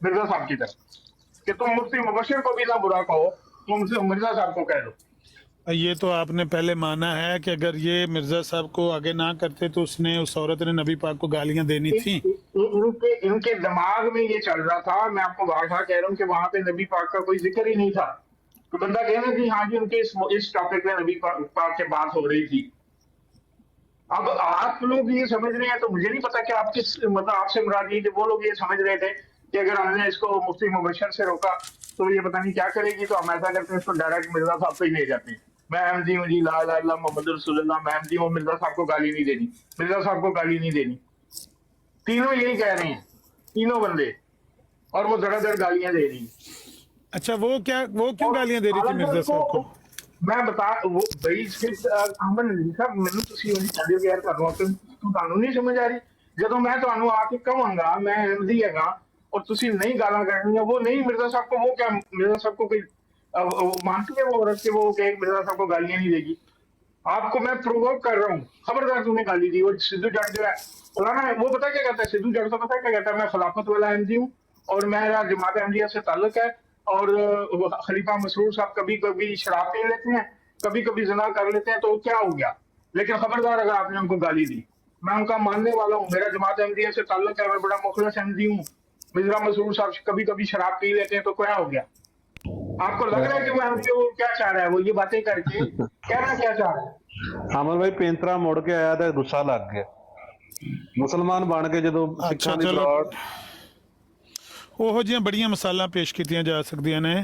मिर्जा साहब की तरफ कि तुम मुफ्ती मुबशर को भी ना बुरा कहो, तुम मिर्जा साहब को कह दो। ये तो आपने पहले माना है कि अगर ये मिर्जा साहब को आगे ना करते तो उसने, उस औरत ने नबी पाक को गालियां देनी थी। इनके दिमाग में ये चल रहा था। मैं आपको बार बार कह रहा हूँ कि वहां पे नबी पाक का कोई जिक्र ही नहीं था। तो बंदा कहना कि हाँ जी उनके इस टॉपिक में नबी पाक से बात हो रही थी। अब आप लोग ये समझ रहे हैं, तो मुझे नहीं पता कि आप किस मतलब आपसे मुराद ये वो लोग ये समझ रहे थे कि अगर हमने इसको मुफ्ती मुबशर से रोका तो ये पता नहीं क्या करेगी, तो हम ऐसा करते हैं इसको डायरेक्ट मिर्जा साहब पे ही ले जाते हैं। मैं अहमदी हूँ जी, ला इलाहा इल्लल्लाह मोहम्मद रसूलुल्लाह, मैं अहमदी हूँ, मिर्जा साहब को गाली नहीं देनी, मिर्जा साहब को गाली नहीं देनी। तीनों यही कह रहे हैं, तीनों बंदे, और वो धड़ाधड़ गालियां दे रही हैं। अच्छा, वो क्यों गालियां दे रही थी मिर्जा साहब को? ਮੈਂ ਬਤਾ ਉਹ ਬਈ ਸਿਰਫ ਅਮਨ ਨਹੀਂ ਸਾਹਿਬ, ਮੈਨੂੰ ਤੁਸੀਂ ਉਹਦੀ ਸਾਡੇ ਪਿਆਰ ਕਰ ਲਓ ਕਿ ਤੁਹਾਨੂੰ ਨਹੀਂ ਸਮਝ ਆ ਰਹੀ। ਜਦੋਂ मैं ਤੁਹਾਨੂੰ ਆ ਕੇ ਕਹਾਂਗਾ मैं एमडी हैगा और ਤੁਸੀਂ नहीं गाला करनी वो नहीं, मिर्जा साहब को वो क्या, मिर्जा साहब को कोई मानती है वो औरत के वो कहे मिर्जा साहब को गालियां नहीं देगी। आपको मैं प्रोवोक कर रहा हूँ, खबरदार तूने गाली दी। और सिद्धू जट जो है फलाना है, वो पता क्या कहता है सिद्धू जट को, पता क्या कहता है, मैं खिलाफत वाला एमडी हूँ और मेरा जमात अहमदिया से ताल्लुक है। और खलीफा मसरूर साहब कभी कभी शराब पी लेते हैं, कभी कभी जना कर लेते हैं, तो क्या हो गया। लेकिन खबरदार अगर आपने उनको गाली दी, मैं उनका मानने वाला हूँ, मेरा जमात अहमदिया से ताल्लुक है, मैं बड़ा मुखलस एमडी हूँ। मिर्जा मसरूर साहब कभी कभी शराब पी लेते हैं, तो क्या हो गया। आपको लग रहा है कि वो एमडी वो क्या चाह रहा है, वो ये बातें करके कहना क्या चाह रहा है। ਅਮਨ ਭਾਈ ਪੈਂਤਰਾ ਮੁੜ ਕੇ ਆਇਆ ਤੇ ਗੁੱਸਾ ਲੱਗ ਗਿਆ। ਮੁਸਲਮਾਨ ਬਣ ਕੇ ਜਦੋਂ ਸਿੱਖਾਂ ਦੀ ਚਲੋ। ਲੌਟ ਉਹੋ ਜਿਹੀਆਂ ਬੜੀਆਂ ਮਿਸਾਲਾਂ ਪੇਸ਼ ਕੀਤੀਆਂ ਜਾ ਸਕਦੀਆਂ ਨੇ।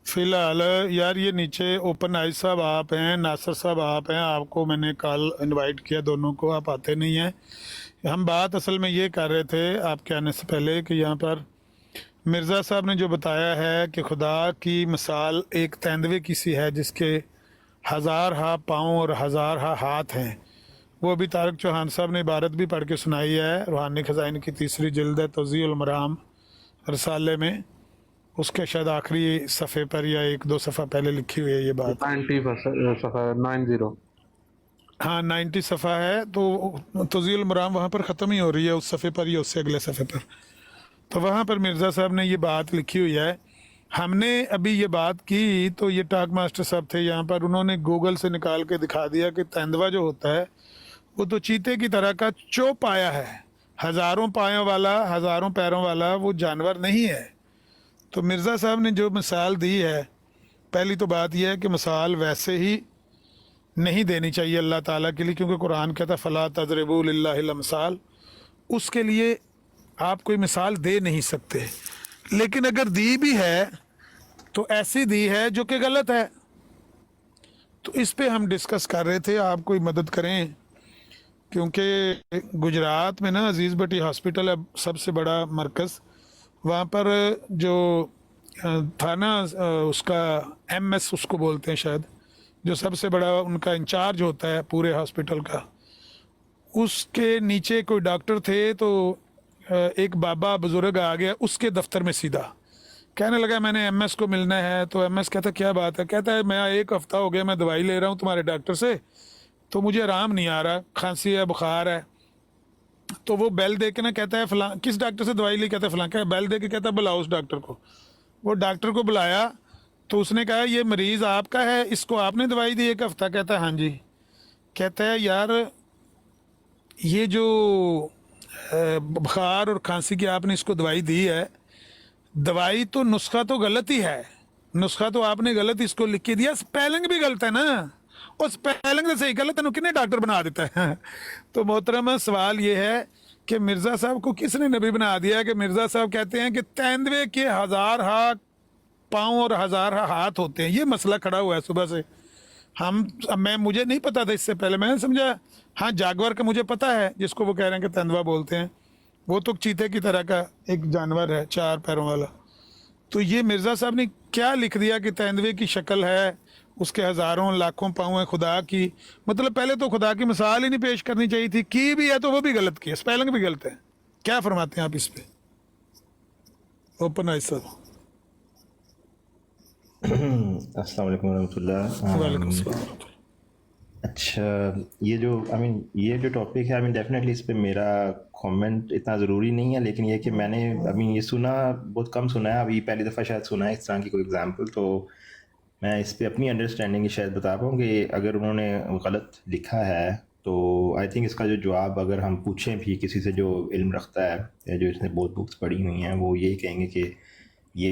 फिलहाल यार ये नीचे ओपन आइज साहब आप हैं, नासिर साहब आप हैं, आपको मैंने कल इनवाइट किया, दोनों को आप आते नहीं हैं। हम बात असल में ये कर रहे थे आपके आने से पहले कि यहाँ पर मिर्ज़ा साहब ने जो बताया है कि खुदा की मिसाल एक तेंदुए की सी है जिसके हज़ार हा पाँव और हज़ार हा हाथ हैं। वो अभी तारक चौहान साहब ने इबारत भी पढ़ के सुनाई है, रूहानी ख़ज़ाइन की 3री जिल्द है तौज़ीउल मराम रसाले में, उसके शायद आखिरी सफ़े पर या 1-2 सफ़ा पहले लिखी हुई है ये बात। 90 हाँ 90 सफ़ा है, तो तौज़ीउल मराम वहाँ पर ख़त्म ही हो रही है उस सफ़े पर या उससे अगले सफ़े पर। तो वहाँ पर मिर्ज़ा साहब ने ये बात लिखी हुई है। हमने अभी ये बात की तो ये टाक मास्टर साहब थे यहाँ पर, उन्होंने गूगल से निकाल के दिखा दिया कि तेंदुआ जो होता है वो तो चीते की तरह का चौपाया है, हज़ारों पायों वाला, हज़ारों पैरों वाला वो जानवर नहीं है। तो मिर्ज़ा साहब ने जो मिसाल दी है, पहली तो बात यह है कि मिसाल वैसे ही नहीं देनी चाहिए अल्लाह ताला के लिए, क्योंकि कुरान कहता है फ़ला तज़रिबू लिल्लाहिल अमसाल, उसके लिए आप कोई मिसाल दे नहीं सकते। लेकिन अगर दी भी है तो ऐसी दी है जो कि गलत है। तो इस पे हम डिस्कस कर रहे थे, आप कोई मदद करें, क्योंकि गुजरात में ना अजीज़ भट्टी हॉस्पिटल है सबसे बड़ा मरकज़, वहाँ पर जो था ना उसका MS उसको बोलते हैं शायद, जो सबसे बड़ा उनका इंचार्ज होता है पूरे हॉस्पिटल का, उसके नीचे कोई डॉक्टर थे। तो एक बाबा बुजुर्ग आ गया उसके दफ्तर में सीधा, कहने लगा मैंने MS को मिलना है। तो MS कहता क्या बात है, कहता है मैं 1 हफ्ता हो गया मैं दवाई ले रहा हूँ तुम्हारे डॉक्टर से, तो मुझे आराम नहीं आ रहा, खांसी है, बुखार है। तो वो बेल दे के ना कहता है फलां, किस डॉक्टर से दवाई ली, कहता है फलां, क्या बेल दे के कहता है बुलाओ उस डॉक्टर को। वो डॉक्टर को बुलाया तो उसने कहा ये मरीज़ आपका है, इसको आपने दवाई दी 1 हफ्ता, कहता है हाँ जी। कहता है यार ये जो बुखार और खांसी की आपने इसको दवाई दी है, दवाई तो नुस्खा तो गलत ही है, नुस्खा तो आपने गलत इसको लिख के दिया, स्पेलिंग भी गलत है ना, और स्पेलिंग से सही गलत है, कितने डॉक्टर बना देता है। तो मोहतरमा सवाल ये है कि मिर्ज़ा साहब को किसने नबी बना दिया कि मिर्ज़ा साहब कहते हैं कि तेंदुए के 1000 हा पाँव और 1000 हा हाथ होते हैं। ये मसला खड़ा हुआ है सुबह से। मुझे नहीं पता था इससे पहले, मैंने समझा हाँ जागवर का मुझे पता है, जिसको वो कह रहे हैं कि तेंदुआ बोलते हैं, वो तो चीते की तरह का एक जानवर है 4 पैरों वाला। तो ये मिर्ज़ा साहब ने क्या लिख दिया कि तेंदुए की शक्ल है, उसके हज़ारों लाखों पाँव है खुदा की। मतलब पहले तो खुदा की मिसाल ही नहीं पेश करनी चाहिए थी, की भी है तो वो भी गलत की है, स्पेलिंग भी गलत है। क्या फरमाते हैं आप इस पे? Open eyes sir. अस्सलाम वालेकुम रहमतुल्लाह। वालेकुम सलाम। अच्छा ये जो टॉपिक है डेफिनेटली इस पे मेरा कमेंट इतना ज़रूरी नहीं है, लेकिन ये कि मैंने ये सुना, बहुत कम सुना है, अभी पहली दफ़ा शायद सुना है इस तरह की कोई एग्जांपल। तो मैं इस पे अपनी अंडरस्टैंडिंग शायद बता पाऊँ कि अगर उन्होंने गलत लिखा है तो आई थिंक इसका जो जवाब अगर हम पूछें भी किसी से जो इल्म रखता है या जो इसने बहुत बुक्स पढ़ी हुई हैं, वो यही कहेंगे कि ये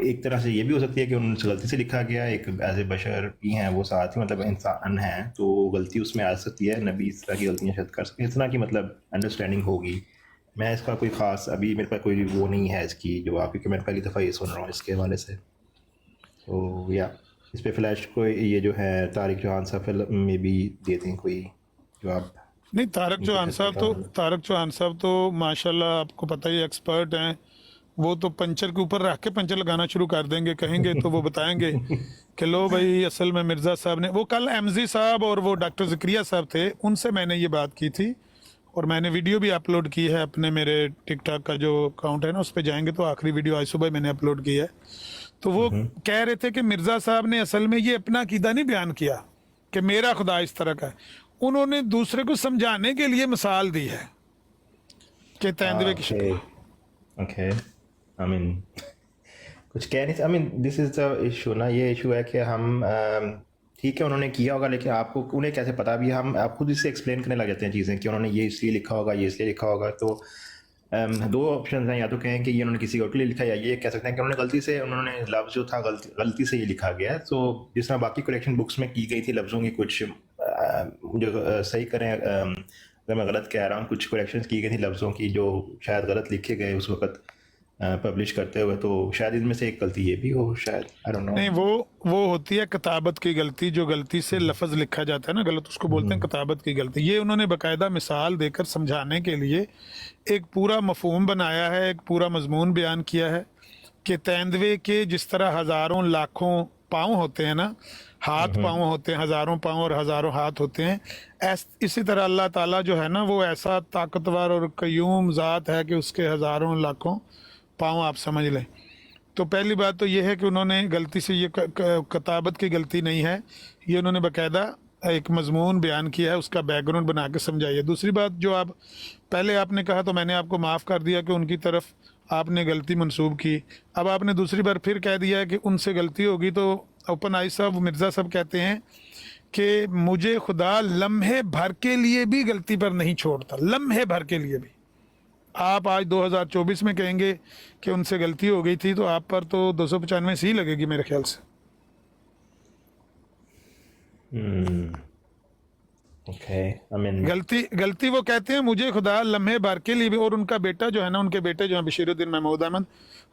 एक तरह से ये भी हो सकती है कि उन्होंने गलती से लिखा गया, एक एज ए बशर भी हैं वो साथ ही, मतलब इंसान है तो गलती उसमें आ सकती है, नबी इस तरह की गलतियाँ शायद कर सकते हैं, इस तरह की मतलब अंडरस्टैंडिंग होगी। मैं इसका कोई ख़ास अभी मेरे पास कोई वो नहीं है इसकी जवाब, क्योंकि मैं पहली दफ़ा ये सुन रहा हूँ इसके हवाले से। तो या इस पर फ्लैश को ये जो है तारिक चौहान साहब फिल्म में भी देते हैं कोई जवाब। नहीं तारक चौहान साहब तो माशाल्लाह आपको पता ही एक्सपर्ट हैं, وہ تو पंचर के ऊपर रख के पंचर लगाना शुरू कर देंगे, कहेंगे तो वो बताएंगे कि लो भाई असल में मिर्ज़ा साहब ने, वो कल एमजी साहब और वो डॉक्टर ज़करिया साहब थे, उनसे मैंने ये बात की थी और मैंने वीडियो भी अपलोड की है अपने, मेरे टिकटॉक का जो अकाउंट है ना उस पर जाएंगे तो आखिरी वीडियो आज सुबह मैंने अपलोड की है। तो वो कह रहे थे कि मिर्ज़ा साहब ने असल में ये अपना अकीदा नहीं बयान किया कि मेरा खुदा इस तरह का है, उन्होंने दूसरे को समझाने के लिए मिसाल दी है कि तेंदुए की शक्ल। ओके आई मीन कुछ कह नहीं, I mean this is the issue ना, ये इशू है कि हम ठीक है उन्होंने किया होगा लेकिन आपको उन्हें कैसे पता, भी हम आप खुद इससे एक्सप्लेन करने लग जाते हैं चीज़ें कि उन्होंने ये इसलिए लिखा होगा, ये इसलिए लिखा होगा। तो दो ऑप्शन हैं, या तो कहें कि ये उन्होंने किसी और के लिए लिखा, या ये कह सकते हैं कि उन्होंने गलती से, उन्होंने लफ्ज़ जो था गलती से ये लिखा गया है। तो जिस तरह बाकी करेक्शन बुक्स में की गई थी लफ्ज़ों की कुछ जो सही करें, अगर मैं गलत कह रहा हूँ, कुछ करेक्शंस की गई थी लफ्ज़ों की जो शायद गलत लिखे गए उस वक्त पब्लिश करते हुए, तो शायद इनमें से एक गलती ये भी हो, शायद आई डोंट नो। नहीं, वो होती है किताबत की गलती, जो गलती से लफ्ज़ लिखा जाता है ना गलत, उसको बोलते हैं किताबत की गलती। ये उन्होंने बाकायदा मिसाल देकर समझाने के लिए एक पूरा मफहूम बनाया है, एक पूरा मजमून बयान किया है कि तेंदुए के जिस तरह हज़ारों लाखों पाँव होते हैं ना, हाथ पाँव होते हैं, हज़ारों पाँव और हज़ारों हाथ होते हैं, इसी तरह अल्लाह ताला जो है ना वो ऐसा ताकतवर और कयूम ज़ात है कि उसके हज़ारों लाखों पाँव आप समझ लें। तो पहली बात तो ये है कि उन्होंने गलती से, ये किताबत की गलती नहीं है, ये उन्होंने बाकायदा एक मजमून बयान किया है, उसका बैकग्राउंड बना के समझाइए। दूसरी बात जो आप पहले आपने कहा तो मैंने आपको माफ़ कर दिया कि उनकी तरफ आपने गलती मंसूब की, अब आपने दूसरी बार फिर कह दिया है कि उनसे गलती होगी। तो ओपन आई साहब, मिर्ज़ा साहब कहते हैं कि मुझे खुदा लम्हे भर के लिए भी गलती पर नहीं छोड़ता, लम्हे भर के लिए भी। आप आज 2024 में कहेंगे कि उनसे गलती हो गई थी तो आप पर तो 295 सी लगेगी मेरे ख्याल से। ओके आई मीन गलती वो कहते हैं मुझे खुदा लम्हे भर के लिए भी। और उनका बेटा जो है ना, उनके बेटे जो हैं बशीरुद्दीन महमूद अहमद,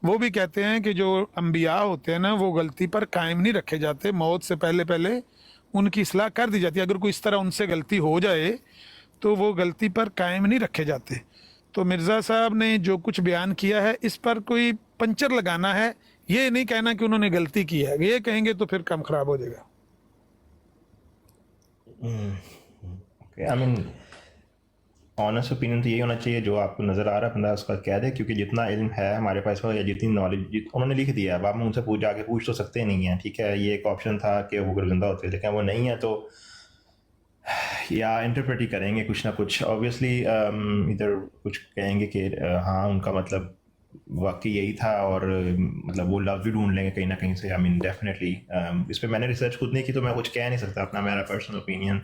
वो भी कहते हैं कि जो अंबिया होते हैं ना वो गलती पर कायम नहीं रखे जाते, मौत से पहले पहले उनकी इस्लाह कर दी जाती है। अगर कोई इस तरह उनसे गलती हो जाए तो वो गलती पर कायम नहीं रखे जाते। तो मिर्ज़ा साहब ने जो कुछ बयान किया है इस पर कोई पंचर लगाना है, ये नहीं कहना कि उन्होंने गलती की है, ये कहेंगे तो फिर काम खराब हो जाएगा। आई मीन ऑनेस्ट ओपिनियन तो यही होना चाहिए, जो आपको नज़र आ रहा है बंदा उसका कह दे, क्योंकि जितना इल्म है हमारे पास या जितनी नॉलेज उन्होंने लिख दिया है, आप उनसे जाके पूछ तो सकते नहीं हैं। ठीक है, ये एक ऑप्शन था कि वो गुरगंदा होते, लेकिन वो नहीं है तो या इंटरप्रेट ही करेंगे कुछ ना कुछ। ऑब्वियसली इधर कुछ कहेंगे कि हाँ उनका मतलब वाकई यही था, और मतलब वो लफ्ज़ भी ढूंढ लेंगे कहीं ना कहीं से। आई मीन डेफिनेटली इस पर मैंने रिसर्च खुद नहीं की तो मैं कुछ कह नहीं सकता, अपना मेरा personal opinion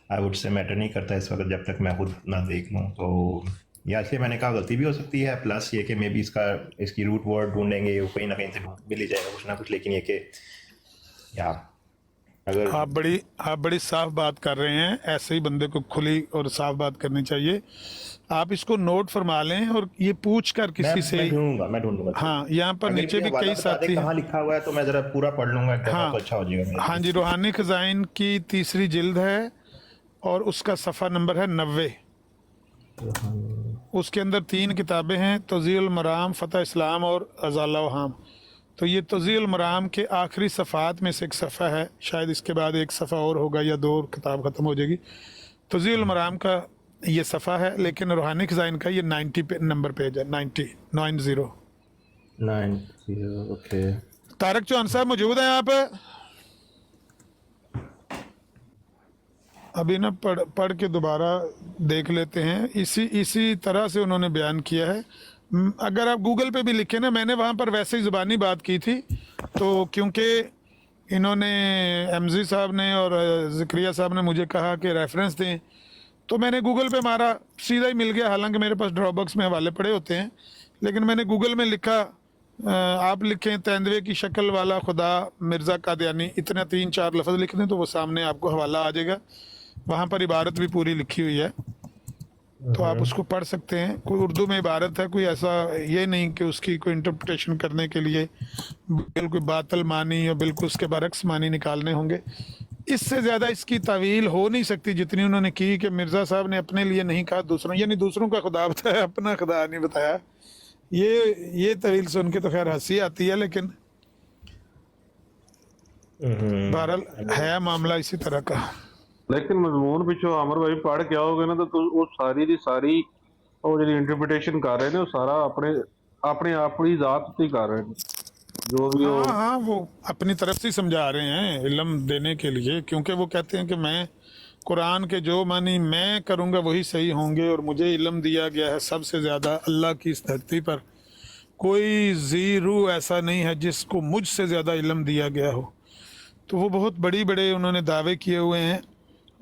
I would say matter नहीं करता इस वक्त जब तक मैं खुद ना देख लूँ। तो या इसलिए मैंने कहा गलती भी हो सकती है, प्लस ये कि मे बी इसकी रूट वर्ड ढूंढेंगे, वो कहीं ना कहीं से मिल ही जाएगा कुछ ना कुछ। लेकिन ये कि या अगर आप बड़ी साफ बात कर रहे हैं, ऐसे ही बंदे को खुली और साफ बात करनी चाहिए। आप इसको नोट फरमा लें और ये पूछ कर किसी से, मैं ढूंढूंगा। हाँ, यहाँ पर नीचे भी कई साथी कहाँ लिखा हुआ है तो मैं जरा पूरा पढ़ लूंगा, हाँ, तो अच्छा हो जाएगा। हाँ जी, रूहानी खजाइन की 3री जिल्द है और उसका सफ़ा नंबर है 90। उसके अंदर 3 किताबें हैं, तज़ीउल मराम, फ़तह इस्लाम और अज़ाला वहाम। तो ये तज़ीउल मराम के आखिरी सफ़ात में से एक सफ़ा है, शायद इसके बाद एक सफ़ा और होगा या 2 किताब ख़त्म हो जाएगी। तज़ीउल मराम का ये सफ़ा है, लेकिन रूहानी खजाइन का ये 90 नंबर पेज है, 90। ओके, तारक चौहान साहब मौजूद हैं आप? अभी ना पढ़ के दोबारा देख लेते हैं। इसी तरह से उन्होंने बयान किया है। अगर आप गूगल पे भी लिखें ना, मैंने वहाँ पर वैसे ही ज़ुबानी बात की थी, तो क्योंकि इन्होंने एमजी साहब ने और ज़करिया साहब ने मुझे कहा कि रेफरेंस दें, तो मैंने गूगल पे मारा, सीधा ही मिल गया। हालांकि मेरे पास ड्रॉप बॉक्स में हवाले पड़े होते हैं, लेकिन मैंने गूगल में लिखा, आप लिखें तेंदुए की शक्ल वाला खुदा मिर्ज़ा कादियानी, इतना 3-4 लफ्ज़ लिख दें तो वो सामने आपको हवाला आ जाएगा। वहाँ पर इबारत भी पूरी लिखी हुई है, तो आप उसको पढ़ सकते हैं। कोई उर्दू में इबारत है, कोई ऐसा ये नहीं कि उसकी कोई इंटरप्रिटेशन करने के लिए बिल्कुल बातल मानी या बिल्कुल उसके बरक्स मानी निकालने होंगे। इससे ज़्यादा इसकी तावील हो नहीं सकती जितनी उन्होंने की कि मिर्ज़ा साहब ने अपने लिए नहीं कहा, दूसरों, यानी दूसरों का खुदा बताया, अपना खुदा नहीं बताया। ये तवील सुन के तो खैर हंसी आती है, लेकिन बहरहाल है मामला इसी तरह का। लेकिन मजमून पिछो अमर भाई पढ़ के आओगे ना तो वो सारी दी सारी ਉਹ ਜਿਹੜੀ ਇੰਟਰਪ੍ਰੀਟੇਸ਼ਨ ਕਰ ਰਹੇ ਨੇ ਉਹ ਸਾਰਾ ਆਪਣੇ ਆਪਣੀ ਜ਼ਾਤ ਤੇ ਕਰ ਰਹੇ ਨੇ जो भी हो। हाँ हाँ, वो अपनी तरफ से समझा रहे हैं इल्म देने के लिए, क्योंकि वो कहते हैं कि मैं कुरान के जो मानी मैं करूँगा वही सही होंगे, और मुझे इल्म दिया गया है सबसे ज़्यादा अल्लाह की इस धरती पर कोई ज़ीरू ऐसा नहीं है जिसको मुझसे ज़्यादा इल्म दिया गया हो। तो वो बहुत बड़े उन्होंने दावे किए हुए हैं।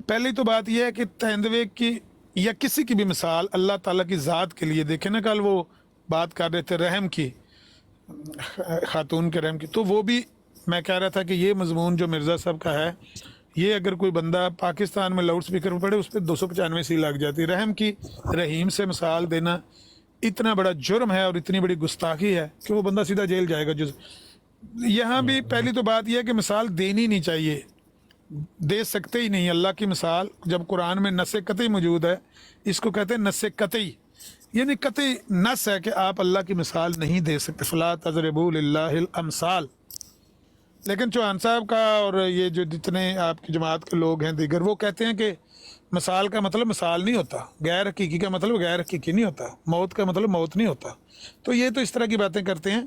पहली तो बात यह है कि तेंदुए की या किसी की भी मिसाल अल्लाह ताला की ज़ात के लिए, देखें ना कल वो बात कर रहे थे रहम की, खातून के रहम की, तो वो भी मैं कह रहा था कि ये मजमून जो मिर्ज़ा साहब का है, ये अगर कोई बंदा पाकिस्तान में लाउड स्पीकर पर पढ़े उस पर 295 सी लग जाती है। रहम की रहीम से मिसाल देना इतना बड़ा जुर्म है और इतनी बड़ी गुस्ताखी है कि वो बंदा सीधा जेल जाएगा। जो यहाँ भी पहली तो बात यह है कि मिसाल देनी नहीं चाहिए, दे सकते ही नहीं। अल्लाह की मिसाल जब कुरान में नस कतई मौजूद है, इसको कहते हैं नस कतई, यानी कतई नस है कि आप अल्लाह की मिसाल नहीं दे सकते। फला तज़रिबू लिल्लाहिल अमसाल। लेकिन चौहान साहब का और ये जो जितने आपकी जमात के लोग हैं दीगर, वो कहते हैं कि मिसाल का मतलब मिसाल नहीं होता, गैर हकीकी का मतलब गैर हकीकी नहीं होता, मौत का मतलब मौत नहीं होता। तो ये तो इस तरह की बातें करते हैं।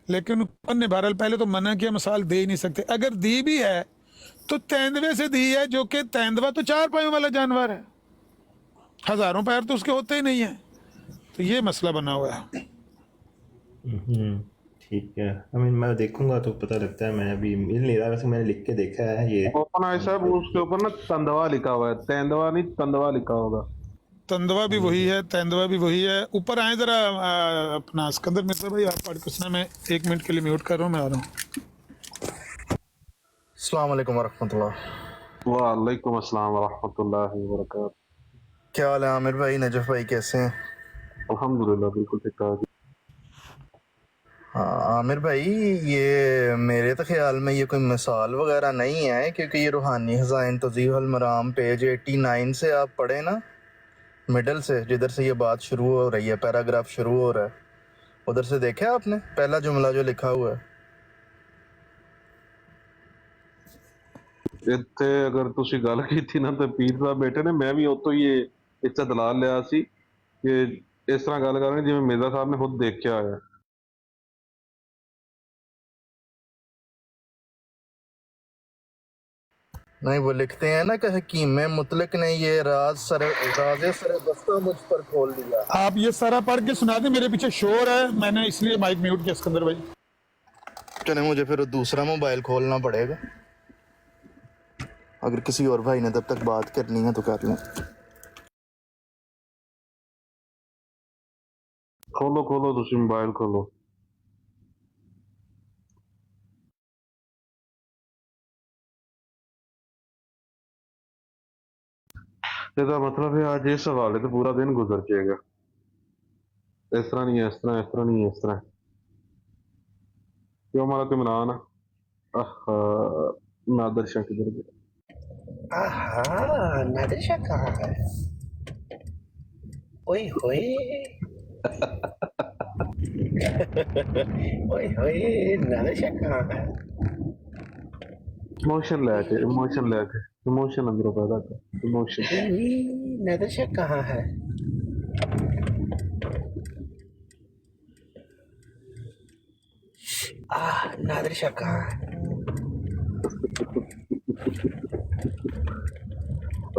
लेकिन उन्होंने बहरहाल पहले तो मना किया, मिसाल दे ही नहीं सकते। अगर दी भी है तो तेंदुए से दी है, जो कि तेंदुआ तो 4 पायों वाला जानवर है, हज़ारों पैर तो उसके होते ही नहीं है। तो ये मसला बना हुआ है। ठीक है, आई मीन मैं देखूंगा तो पता लगता है। मैं अभी मिल नहीं रहा, वैसे मैंने लिख के देखा है ये ओपन आई साहब उसके ऊपर ना तंदवा लिखा हुआ है, तेंदवा नहीं तंदवा लिखा होगा। तंदवा भी वही है, तेंदुआ भी वही है। ऊपर आए जरा अपना सिकंदर मिर्जा भाई, आप पढ़ कुछ ना, मैं 1 मिनट के लिए म्यूट कर रहा हूँ, मैं आ रहा हूँ। अस्सलाम वालेकुम वरहमतुल्लाह। वालेकुम अस्सलाम वरहमतुल्लाहि वबरकातुहू। क्या हाल है आमिर भाई, नजफ भाई कैसे हैं? अल्हम्दुलिल्लाह बिल्कुल ठीक ठाक। हाँ आमिर भाई, ये मेरे तो ख्याल में ये कोई मिसाल वगैरह नहीं है, क्योंकि ये रूहानी ख़ज़ाइन तज़ीहुल मराम पेज 89 से आप पढ़े ना, मिडल से जिधर से ये बात शुरू हो रही है, पैराग्राफ शुरू हो रहा है, उधर से देखा आपने पहला जुमला जो लिखा हुआ है? ਇੱਥੇ ਅਗਰ ਤੁਸੀਂ ਗੱਲ ਕੀਤੀ ਨਾ ਤੇ ਪੀਰ ਸਾਹਿਬ ਬੇਟੇ ਨੇ ਮੈਂ ਵੀ ਉਤੋਂ ਹੀ ਇਹ ਇਸਤਦਲਾਲ ਲਿਆ ਸੀ ਕਿ ਇਸ ਤਰ੍ਹਾਂ ਗੱਲ ਕਰਾਂਗੇ ਜਿਵੇਂ ਮਿਰਜ਼ਾ ਸਾਹਿਬ ਨੇ ਖੁਦ ਦੇਖਿਆ ਹੋਇਆ। नहीं, वो लिखते हैं ना कि हकीम मुतलक ने ये राज बस्ता मुझ पर खोल दिया। आप ये सारा पढ़ के सुना दें, मेरे पीछे शोर है, मैंने इसलिए माइक म्यूट किया सिकंदर भाई। चले मुझे फिर दूसरा मोबाइल खोलना पड़ेगा, अगर किसी और भाई ने तब तक बात करनी है तो कर लें। खोलो खोलो ਤੁਸੀਂ ਮੋਬਾਈਲ ਖੋਲੋ। ਇਹਦਾ ਮਤਲਬ ਹੈ ਅੱਜ ਇਸ ਹਵਾਲੇ ਤੇ ਪੂਰਾ ਦਿਨ ਗੁਜ਼ਰ ਜਾਏਗਾ। ਇਸ ਤਰ੍ਹਾਂ ਨਹੀਂ ਇਸ ਤਰ੍ਹਾਂ, ਇਸ ਤਰ੍ਹਾਂ ਨਹੀਂ ਇਸ ਤਰ੍ਹਾਂ। ਕਿਉਂ ਮਾਲਕ ਇਮਰਾਨ नादर शाह किधर गया? नादिर शाह कहाँ है? ओए होए ओए होए, नादिर शाह कहाँ है? इमोशन लेके इमोशन अंदरों पैदा कर इमोशन। नादिर शाह कहाँ है? नादिर शाह कहाँ है?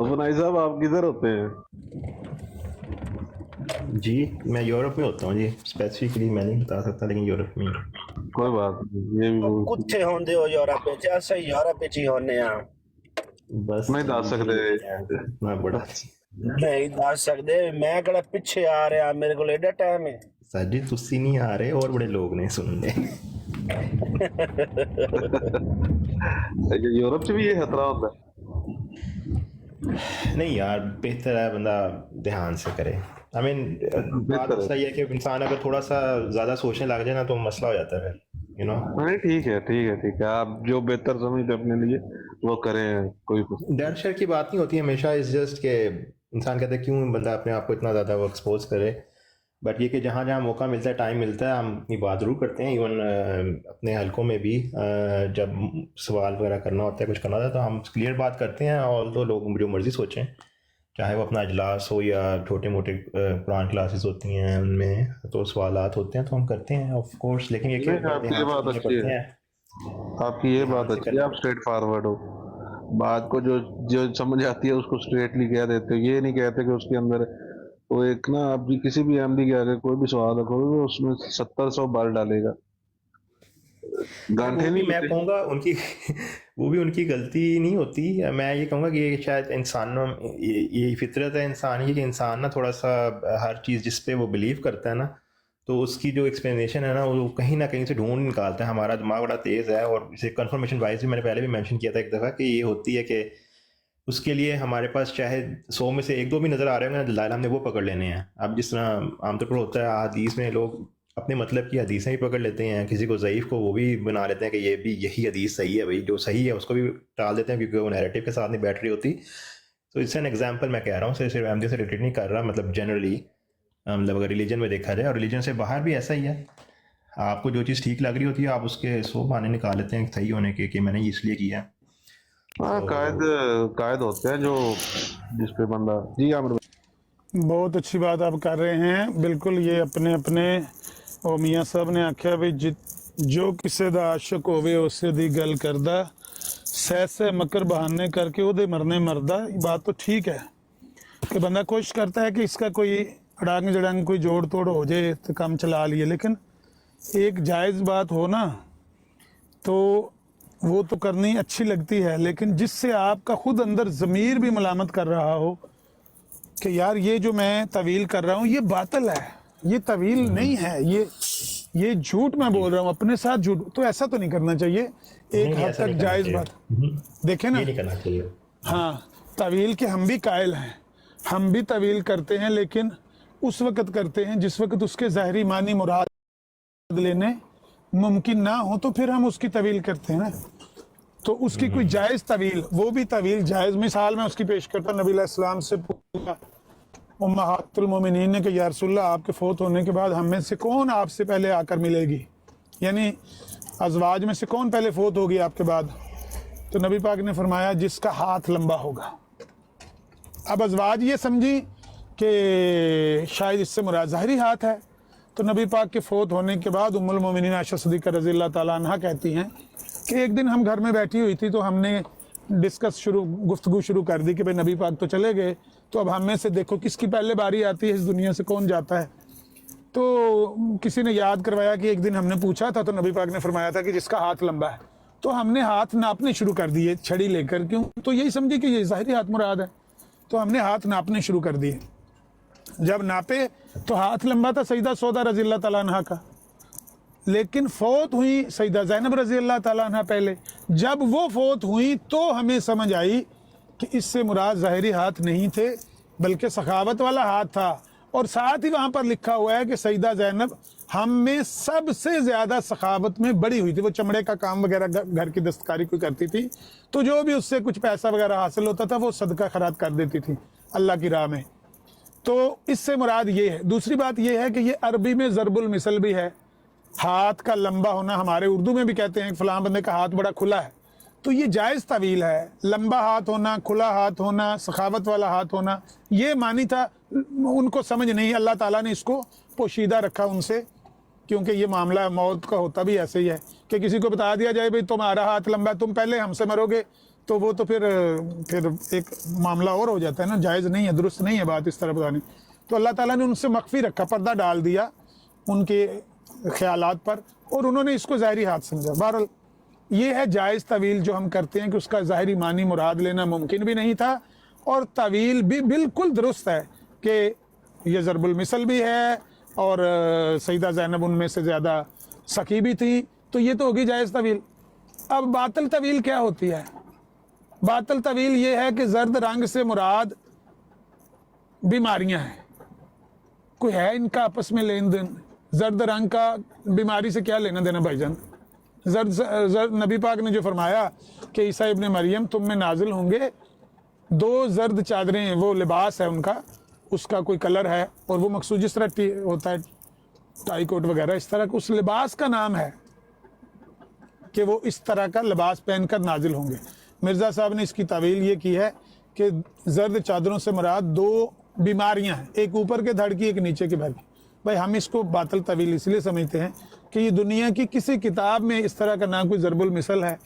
बनाई साहब आप किधर होते हैं? जी मैं यूरोप में होता हूँ जी, स्पेसिफिकली मैं नहीं बता सकता, लेकिन यूरोप में हूँ। कोई बात नहीं, ये भी कुत्ते होंदे हो यूरोप में? ऐसा यूरोप में ही होने आ। बस नहीं दस सकते मैं बड़ा नहीं दस सकते, मैं कड़ा पीछे आ रहा, मेरे को एडा टाइम है। सर जी तुसी नहीं आ रहे, और बड़े लोग ने सुनने। यूरोप च भी ये खतरा होता है? नहीं यार, बेहतर है बंदा ध्यान से करे। आई मीन बात मसला ये है कि इंसान अगर थोड़ा सा ज़्यादा सोचने लग जाए ना तो मसला हो जाता है फिर, यू नो। नहीं ठीक है ठीक है ठीक है, आप जो बेहतर समझते अपने लिए वो करें, कोई डर शर की बात नहीं होती हमेशा। इस जस्ट के इंसान कहते हैं क्यों बंदा अपने आप को इतना ज़्यादा वो एक्सपोज करे। بٹ یہ کہ جہاں جہاں موقع ملتا ہے ٹائم ملتا ہے ہم اپنی بات ضرور کرتے ہیں. ایون اپنے حلقوں میں بھی جب سوال وغیرہ کرنا ہوتا ہے کچھ کرنا ہوتا ہے تو ہم کلیئر بات کرتے ہیں. اور تو لوگ جو مرضی سوچیں چاہے وہ اپنا اجلاس ہو یا چھوٹے موٹے قرآن کلاسز ہوتی ہیں ان میں تو سوالات ہوتے ہیں تو ہم کرتے ہیں آف کورس. لیکن یہ کہ آپ کی یہ بات اچھی ہے, آپ کی یہ بات اچھی ہے, آپ اسٹریٹ فارورڈ ہو, بات کو جو سمجھ آتی ہے اس کو اسٹریٹلی کہہ دیتے ہو. یہ نہیں کہتے کہ اس کے اندر وہ ایک نا آپ کسی بھی احمدی کے آگے کوئی بھی سوال رکھو گے اس میں 700 بال ڈالے گا. گانٹھے وہ بھی نہیں میں ہوتے. کہوں گا ان کی وہ بھی ان کی غلطی نہیں ہوتی. میں یہ کہوں گا کہ یہ شاید انسانوں یہ فطرت ہے انسان کی کہ انسان نا تھوڑا سا ہر چیز جس پہ وہ بلیو کرتا ہے نا تو اس کی جو ایکسپلینیشن ہے نا وہ کہیں نہ کہیں سے ڈھونڈ نکالتا ہے. ہمارا دماغ بڑا تیز ہے اور اسے کنفرمیشن وائز بھی میں نے پہلے بھی مینشن کیا تھا ایک دفعہ کہ یہ ہوتی ہے کہ اس کے لیے ہمارے پاس چاہے 100 میں سے 1-2 بھی نظر آ رہے ہوں گے دلائل ہم نے وہ پکڑ لینے ہیں. اب جس طرح عام طور پر ہوتا ہے حدیث میں لوگ اپنے مطلب کی حدیثیں بھی پکڑ لیتے ہیں, کسی کو ضعیف کو وہ بھی بنا لیتے ہیں کہ یہ بھی یہی حدیث صحیح ہے, بھائی جو صحیح ہے اس کو بھی ٹال دیتے ہیں کیونکہ وہ نیریٹو کے ساتھ نہیں بیٹھ رہی ہوتی. تو اس سے این ایگزامپل میں کہہ رہا ہوں, صرف احمدی سے ریلیٹڈ نہیں کر رہا, مطلب جنرلی مطلب اگر ریلیجن میں دیکھا جائے اور ریلیجن سے باہر بھی ایسا ہی ہے. آپ کو جو چیز ٹھیک لگ رہی ہوتی ہے آپ اس کے 100 بہانے نکال لیتے ہیں صحیح ہونے کے کہ میں نے اس لیے کیا. ہاں قائد ہوتے ہیں جو جس پہ بندہ. جی عامر بھائی. بہت اچھی بات آپ کر رہے ہیں. بالکل یہ اپنے وہ میاں صاحب نے آخیا بھی جو کسے دا عاشق ہوئے اسے دی گل کردہ سہ مکر بہانے کر کے وہ دے مرنے مردہ. بات تو ٹھیک ہے کہ بندہ کوشش کرتا ہے کہ اس کا کوئی اڑانگ جڑانگ کوئی جوڑ توڑ ہو جائے تو کام چلا لیے, لیکن ایک جائز بات ہو نا تو وہ تو کرنی اچھی لگتی ہے, لیکن جس سے آپ کا خود اندر ضمیر بھی ملامت کر رہا ہو کہ یار یہ جو میں طویل کر رہا ہوں یہ باطل ہے, یہ طویل نہیں ہے, یہ جھوٹ میں بول رہا ہوں اپنے ساتھ جھوٹ, تو ایسا تو نہیں کرنا چاہیے. ایک حد تک جائز بات دیکھیں نا. ہاں طویل کے ہم بھی قائل ہیں, ہم بھی طویل کرتے ہیں, لیکن اس وقت کرتے ہیں جس وقت اس کے ظاہری معنی مراد لینے ممکن نہ ہو تو پھر ہم اس کی طویل کرتے ہیں نا. تو اس کی کوئی جائز طویل, وہ بھی طویل جائز. مثال میں اس کی پیش کرتا, نبی علیہ السلام سے پوچھا امہات المومنین نے کہ یا رسول اللہ آپ کے فوت ہونے کے بعد ہم میں سے کون آپ سے پہلے آ کر ملے گی, یعنی ازواج میں سے کون پہلے فوت ہوگی آپ کے بعد. تو نبی پاک نے فرمایا جس کا ہاتھ لمبا ہوگا. اب ازواج یہ سمجھی کہ شاید اس سے مراد ظاہری ہاتھ ہے, تو نبی پاک کے فوت ہونے کے بعد ام المومنین عائشہ صدیقہ رضی اللہ تعالیٰ عنہ کہتی ہیں کہ ایک دن ہم گھر میں بیٹھی ہوئی تھی تو ہم نے گفتگو شروع کر دی کہ بھئی نبی پاک تو چلے گئے, تو اب ہم میں سے دیکھو کس کی پہلے باری آتی ہے اس دنیا سے, کون جاتا ہے. تو کسی نے یاد کروایا کہ ایک دن ہم نے پوچھا تھا تو نبی پاک نے فرمایا تھا کہ جس کا ہاتھ لمبا ہے. تو ہم نے ہاتھ ناپنے شروع کر دیے چھڑی لے کر, کیوں تو یہی سمجھے کہ یہ ظاہری ہاتھ مراد ہے, تو ہم نے ہاتھ ناپنے شروع کر دیے. جب ناپے تو ہاتھ لمبا تھا سیدہ سودا رضی اللہ تعالیٰ عنہ کا, لیکن فوت ہوئی سیدہ زینب رضی اللہ تعالیٰ عنہ پہلے. جب وہ فوت ہوئی تو ہمیں سمجھ آئی کہ اس سے مراد ظاہری ہاتھ نہیں تھے بلکہ سخاوت والا ہاتھ تھا, اور ساتھ ہی وہاں پر لکھا ہوا ہے کہ سیدہ زینب ہم میں سب سے زیادہ سخاوت میں بڑی ہوئی تھی. وہ چمڑے کا کام وغیرہ گھر کی دستکاری کوئی کرتی تھی, تو جو بھی اس سے کچھ پیسہ وغیرہ حاصل ہوتا تھا وہ صدقہ خیرات کر دیتی تھی اللہ کی راہ میں. تو اس سے مراد یہ ہے. دوسری بات یہ ہے کہ یہ عربی میں ضرب المثل بھی ہے, ہاتھ کا لمبا ہونا. ہمارے اردو میں بھی کہتے ہیں کہ فلاں بندے کا ہاتھ بڑا کھلا ہے, تو یہ جائز طویل ہے. لمبا ہاتھ ہونا, کھلا ہاتھ ہونا, سخاوت والا ہاتھ ہونا, یہ معنی تھا ان کو سمجھ نہیں. اللہ تعالیٰ نے اس کو پوشیدہ رکھا ان سے, کیونکہ یہ معاملہ موت کا ہوتا بھی ایسے ہی ہے کہ کسی کو بتا دیا جائے بھئی تمہارا ہاتھ لمبا ہے, تم پہلے ہم سے مرو گے, تو وہ تو پھر ایک معاملہ اور ہو جاتا ہے نا, جائز نہیں ہے, درست نہیں ہے بات اس طرح بتانی. تو اللہ تعالیٰ نے ان سے مخفی رکھا, پردہ ڈال دیا ان کے خیالات پر, اور انہوں نے اس کو ظاہری ہاتھ سمجھا. بہرحال یہ ہے جائز طویل جو ہم کرتے ہیں کہ اس کا ظاہری معنی مراد لینا ممکن بھی نہیں تھا, اور طویل بھی بالکل درست ہے کہ یہ ضرب المثل بھی ہے, اور سیدہ زینب ان میں سے زیادہ سخی بھی تھی, تو یہ تو ہوگی جائز طویل. اب باطل طویل کیا ہوتی ہے؟ باطل طویل یہ ہے کہ زرد رنگ سے مراد بیماریاں ہیں. کوئی ہے ان کا آپس میں لین دین؟ زرد رنگ کا بیماری سے کیا لینا دینا بھائی جان؟ زرد نبی پاک نے جو فرمایا کہ عیسیٰ ابن مریم تم میں نازل ہوں گے 2 زرد چادریں, وہ لباس ہے ان کا, उसका कोई कलर है और वो मकसूद जिस तरह होता है टाई कोट वगैरह, इस तरह उस लिबास का नाम है कि वो इस तरह का लिबास पहनकर नाजिल होंगे। मिर्ज़ा साहब ने इसकी तावील ये की है कि जर्द चादरों से मुराद दो बीमारियां हैं, एक ऊपर के धड़ की, एक नीचे के धड़ की। भाई हम इसको बातिल तावील इसलिए समझते हैं कि ये दुनिया की किसी किताब में इस तरह का ना कोई ज़रबुल मिसल है,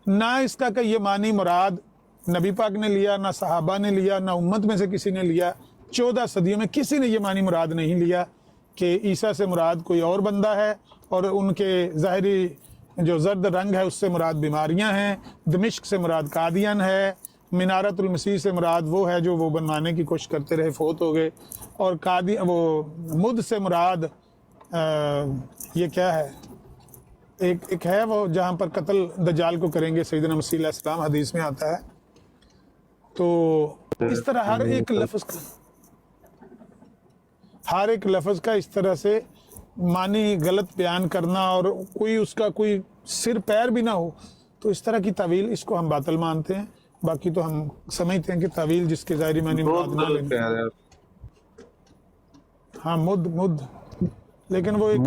ना इसका का ये मानी मुराद नबी पाक ने लिया, ना सहाबा ने लिया, ना उम्मत में से किसी ने लिया। 14 सदियों में किसी ने ये मानी मुराद नहीं लिया कि ईसा से मुराद कोई और बंदा है और उनके ज़ाहिरी जो जर्द रंग है उससे मुराद बीमारियां हैं, दमिश्क से मुराद कादियान है, मिनारतुल मसीह से मुराद वो है जो वो बनवाने की कोशिश करते रहे, फोत हो गए, और मुद से मुराद ये क्या है, एक है वो जहाँ पर कत्ल दज्जाल को करेंगे सैयदना मसीह अलैहि सलाम, हदीस में आता है। तो इस तरह हर एक लफ्ज़ का इस तरह से मानी गलत बयान करना और कोई उसका कोई सिर पैर भी ना हो, तो इस तरह की तावील इसको हम बातिल मानते हैं। बाकी तो हम समझते हैं कि तावील जिसके ज़ाहिरी मानी मुराद ना लें। हाँ मुद, लेकिन वो एक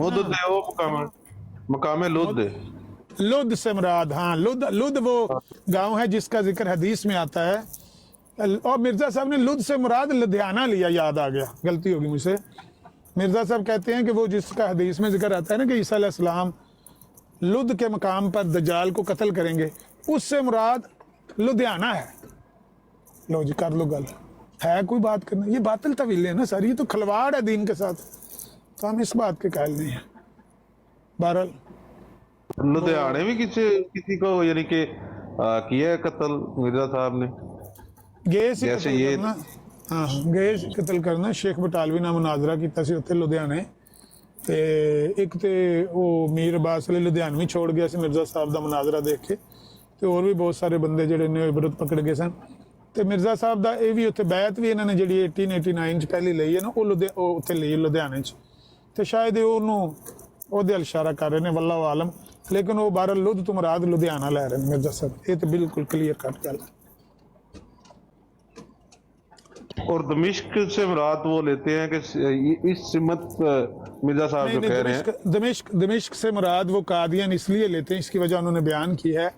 मकामे लुद से मुराद, हाँ लुद वो गांव है जिसका जिक्र हदीस में आता है। और मिर्ज़ा साहब ने लुद से मुराद लुधियाना लिया, याद आ गया, गलती होगी मुझसे। मिर्ज़ा साहब कहते हैं कि वो जिसका हदीस में जिक्र आता है ना कि ईसा अलैहिस्सलाम लुद के मकाम पर दज्जाल को कत्ल करेंगे, उससे मुराद लुधियाना है। लो जी कर लो गल, है कोई बात करना, ये बातिल तवीलें ना सारी, ये तो खलवाड़ है दीन के साथ, तो हम इस बात के कायल नहीं है। बहरहाल लुधियाने भी किसी को यानी कि किया है कत्ल मिर्जा साहब ने, गए सी जैसे कत्ल ये करना, हाँ गए सी कत्ल करना। शेख बटालवी नाल मुनाजरा कीता सी उत्थे लुधियाने, ते एक ते वो मीर अब्बास अली लुधियानवी छोड़ गया सी मिर्जा साहब दा मुनाजरा देख के, ते और भी बहुत सारे बंदे जिहड़े ने विरोध पकड़ गए सन। ते मिर्जा साहब दा ये भी उत्थे बैत भी इन्होंने जिहड़ी 1889 च पहली लई है ना, वो उत्थे लई लुधियाने च, ते शायद ਉਹਨੂੰ ਉਹਦੇ अल इशारा कर रहे हैं, वल्लाहु आलम। लेकिन वो बहरहाल लुध तो मुराद लुधियाना लै रहे हैं मिर्जा साहब, ये तो बिल्कुल क्लियर कट गल है। और दमिश्क से मुराद वो लेते हैं कि इस सिमत मिर्जा साहब जो कह रहे हैं, दमिश्क से मुराद वो कादियान इसलिए लेते हैं, इसकी वजह उन्होंने बयान की है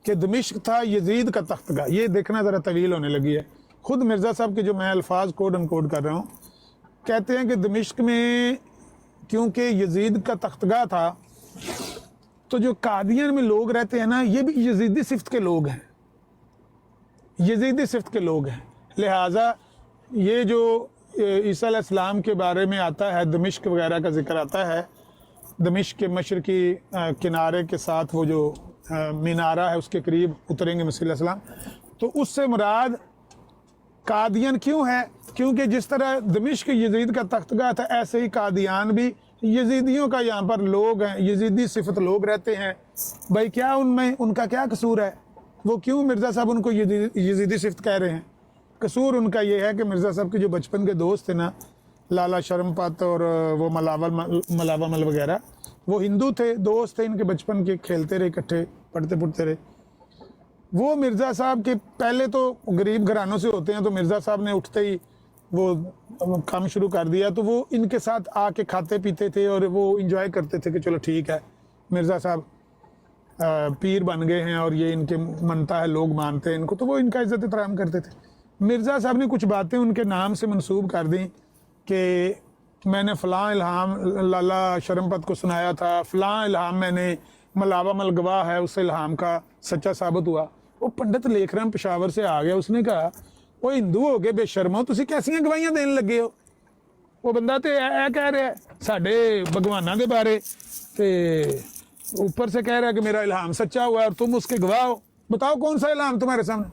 कि दमिश्क था यजीद का तख्तगाह। ये देखना ज़रा तवील होने लगी है, खुद मिर्जा साहब के जो मैं अल्फाज कोड अनकोड कर रहा हूँ, कहते हैं कि दमिश्क में क्योंकि यजीद का तख्तगाह था, तो जो कादियान में लोग रहते हैं ना, ये भी यजीदी सिफ्त के लोग हैं, यजीदी सिफ्त के लोग हैं। लिहाजा ये जो ईसा अलैहिस्सलाम के बारे में आता है, दमिश्क वगैरह का जिक्र आता है, दमिश्क के मशरकी किनारे के साथ वो जो मीनारा है उसके करीब उतरेंगे मसीह अलैहिस्सलाम, तो उससे मुराद कादियान क्यों है? क्योंकि जिस तरह दमिश्क यजीद का तख्तगाह था, ऐसे ही कादियान भी यजीदियों का यहाँ पर लोग हैं, यजीदी सिफत लोग रहते हैं। भाई क्या उनमें उनका क्या कसूर है? वो क्यों मिर्ज़ा साहब उनको यजीदी सिफत कह रहे हैं? कसूर उनका ये है कि मिर्ज़ा साहब के जो बचपन के दोस्त थे ना, लाला शर्मपत और वो मलावल वगैरह, वो हिंदू थे, दोस्त थे इनके बचपन के, खेलते रहे इकट्ठे, पढ़ते पुढ़ते रहे। वो मिर्ज़ा साहब के पहले तो गरीब घरानों से होते हैं, तो मिर्ज़ा साहब ने उठते ही वो काम शुरू कर दिया, तो वो इनके साथ आके खाते पीते थे और वो इंजॉय करते थे कि चलो ठीक है मिर्ज़ा साहब पीर बन गए हैं और ये इनके मनता है, लोग मानते हैं इनको, तो वो इनका इज्जत एहतराम करते थे। मिर्ज़ा साहब ने कुछ बातें उनके नाम से मंसूब कर दी कि मैंने फ़लाँ इल्हाम लाला शर्मपत को सुनाया था, फ़लाँ इल्हाम मैंने मलावल गवाह है उस इल्हाम का सच्चा साबित हुआ। वो पंडित लेखराम पेशावर से आ गया, उसने कहा वो हिंदू हो गए बेशर्मो, तुसी कैसियां गवाहियां देन लगे हो? वो बंदा तो ऐ कह रहा है साडे भगवाना के बारे, ते ऊपर से कह रहा है कि मेरा इल्हाम सच्चा हुआ और तुम उसके गवाह हो। बताओ कौन सा इल्हाम तुम्हारे सामने?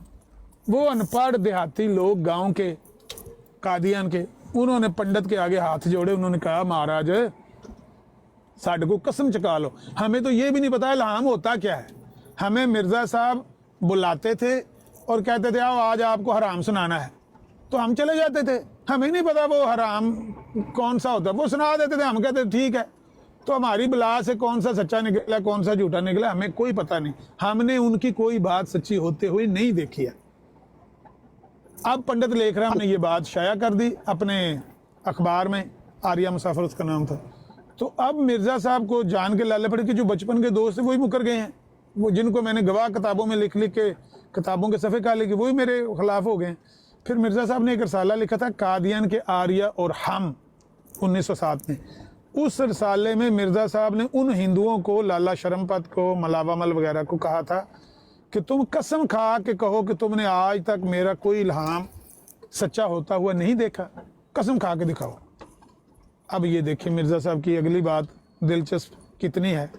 वो अनपढ़ देहाती लोग गांव के कादियान के, उन्होंने पंडित के आगे हाथ जोड़े, उन्होंने कहा महाराज साडे को कसम चका लो, हमें तो ये भी नहीं पता इल्हाम होता क्या है। हमें मिर्ज़ा साहब बुलाते थे और कहते थे आओ आज आपको हराम सुनाना है, तो हम चले जाते थे, हमें नहीं पता वो हराम कौन सा होता, वो सुना देते थे, हम कहते थे ठीक है। तो हमारी बला से कौन सा सच्चा निकला कौन सा झूठा निकला हमें कोई पता नहीं, हमने उनकी कोई बात सच्ची होते हुए नहीं देखी है। अब पंडित लेखराम ने ये बात शाया कर दी अपने अखबार में, आर्या मुसाफिर उसका नाम था। तो अब मिर्ज़ा साहब को जान के लाले पड़े कि जो बचपन के दोस्त थे वही मुकर गए हैं, वो जिनको मैंने गवाह किताबों में लिख लिख के किताबों के सफ़े काले कि वही मेरे खिलाफ हो गए। फिर मिर्ज़ा साहब ने एक रसाला लिखा था कादियान के आर्या और हम 1907 में। उस रसाले में मिर्ज़ा साहब ने उन हिंदुओं को, लाला शरमपत को, मलावामल वगैरह को कहा था कि तुम कसम खा के कहो कि तुमने आज तक मेरा कोई इल्हाम सच्चा होता हुआ नहीं देखा, कसम खा के दिखाओ। अब ये देखिए मिर्ज़ा साहब की अगली बात दिलचस्प कितनी है,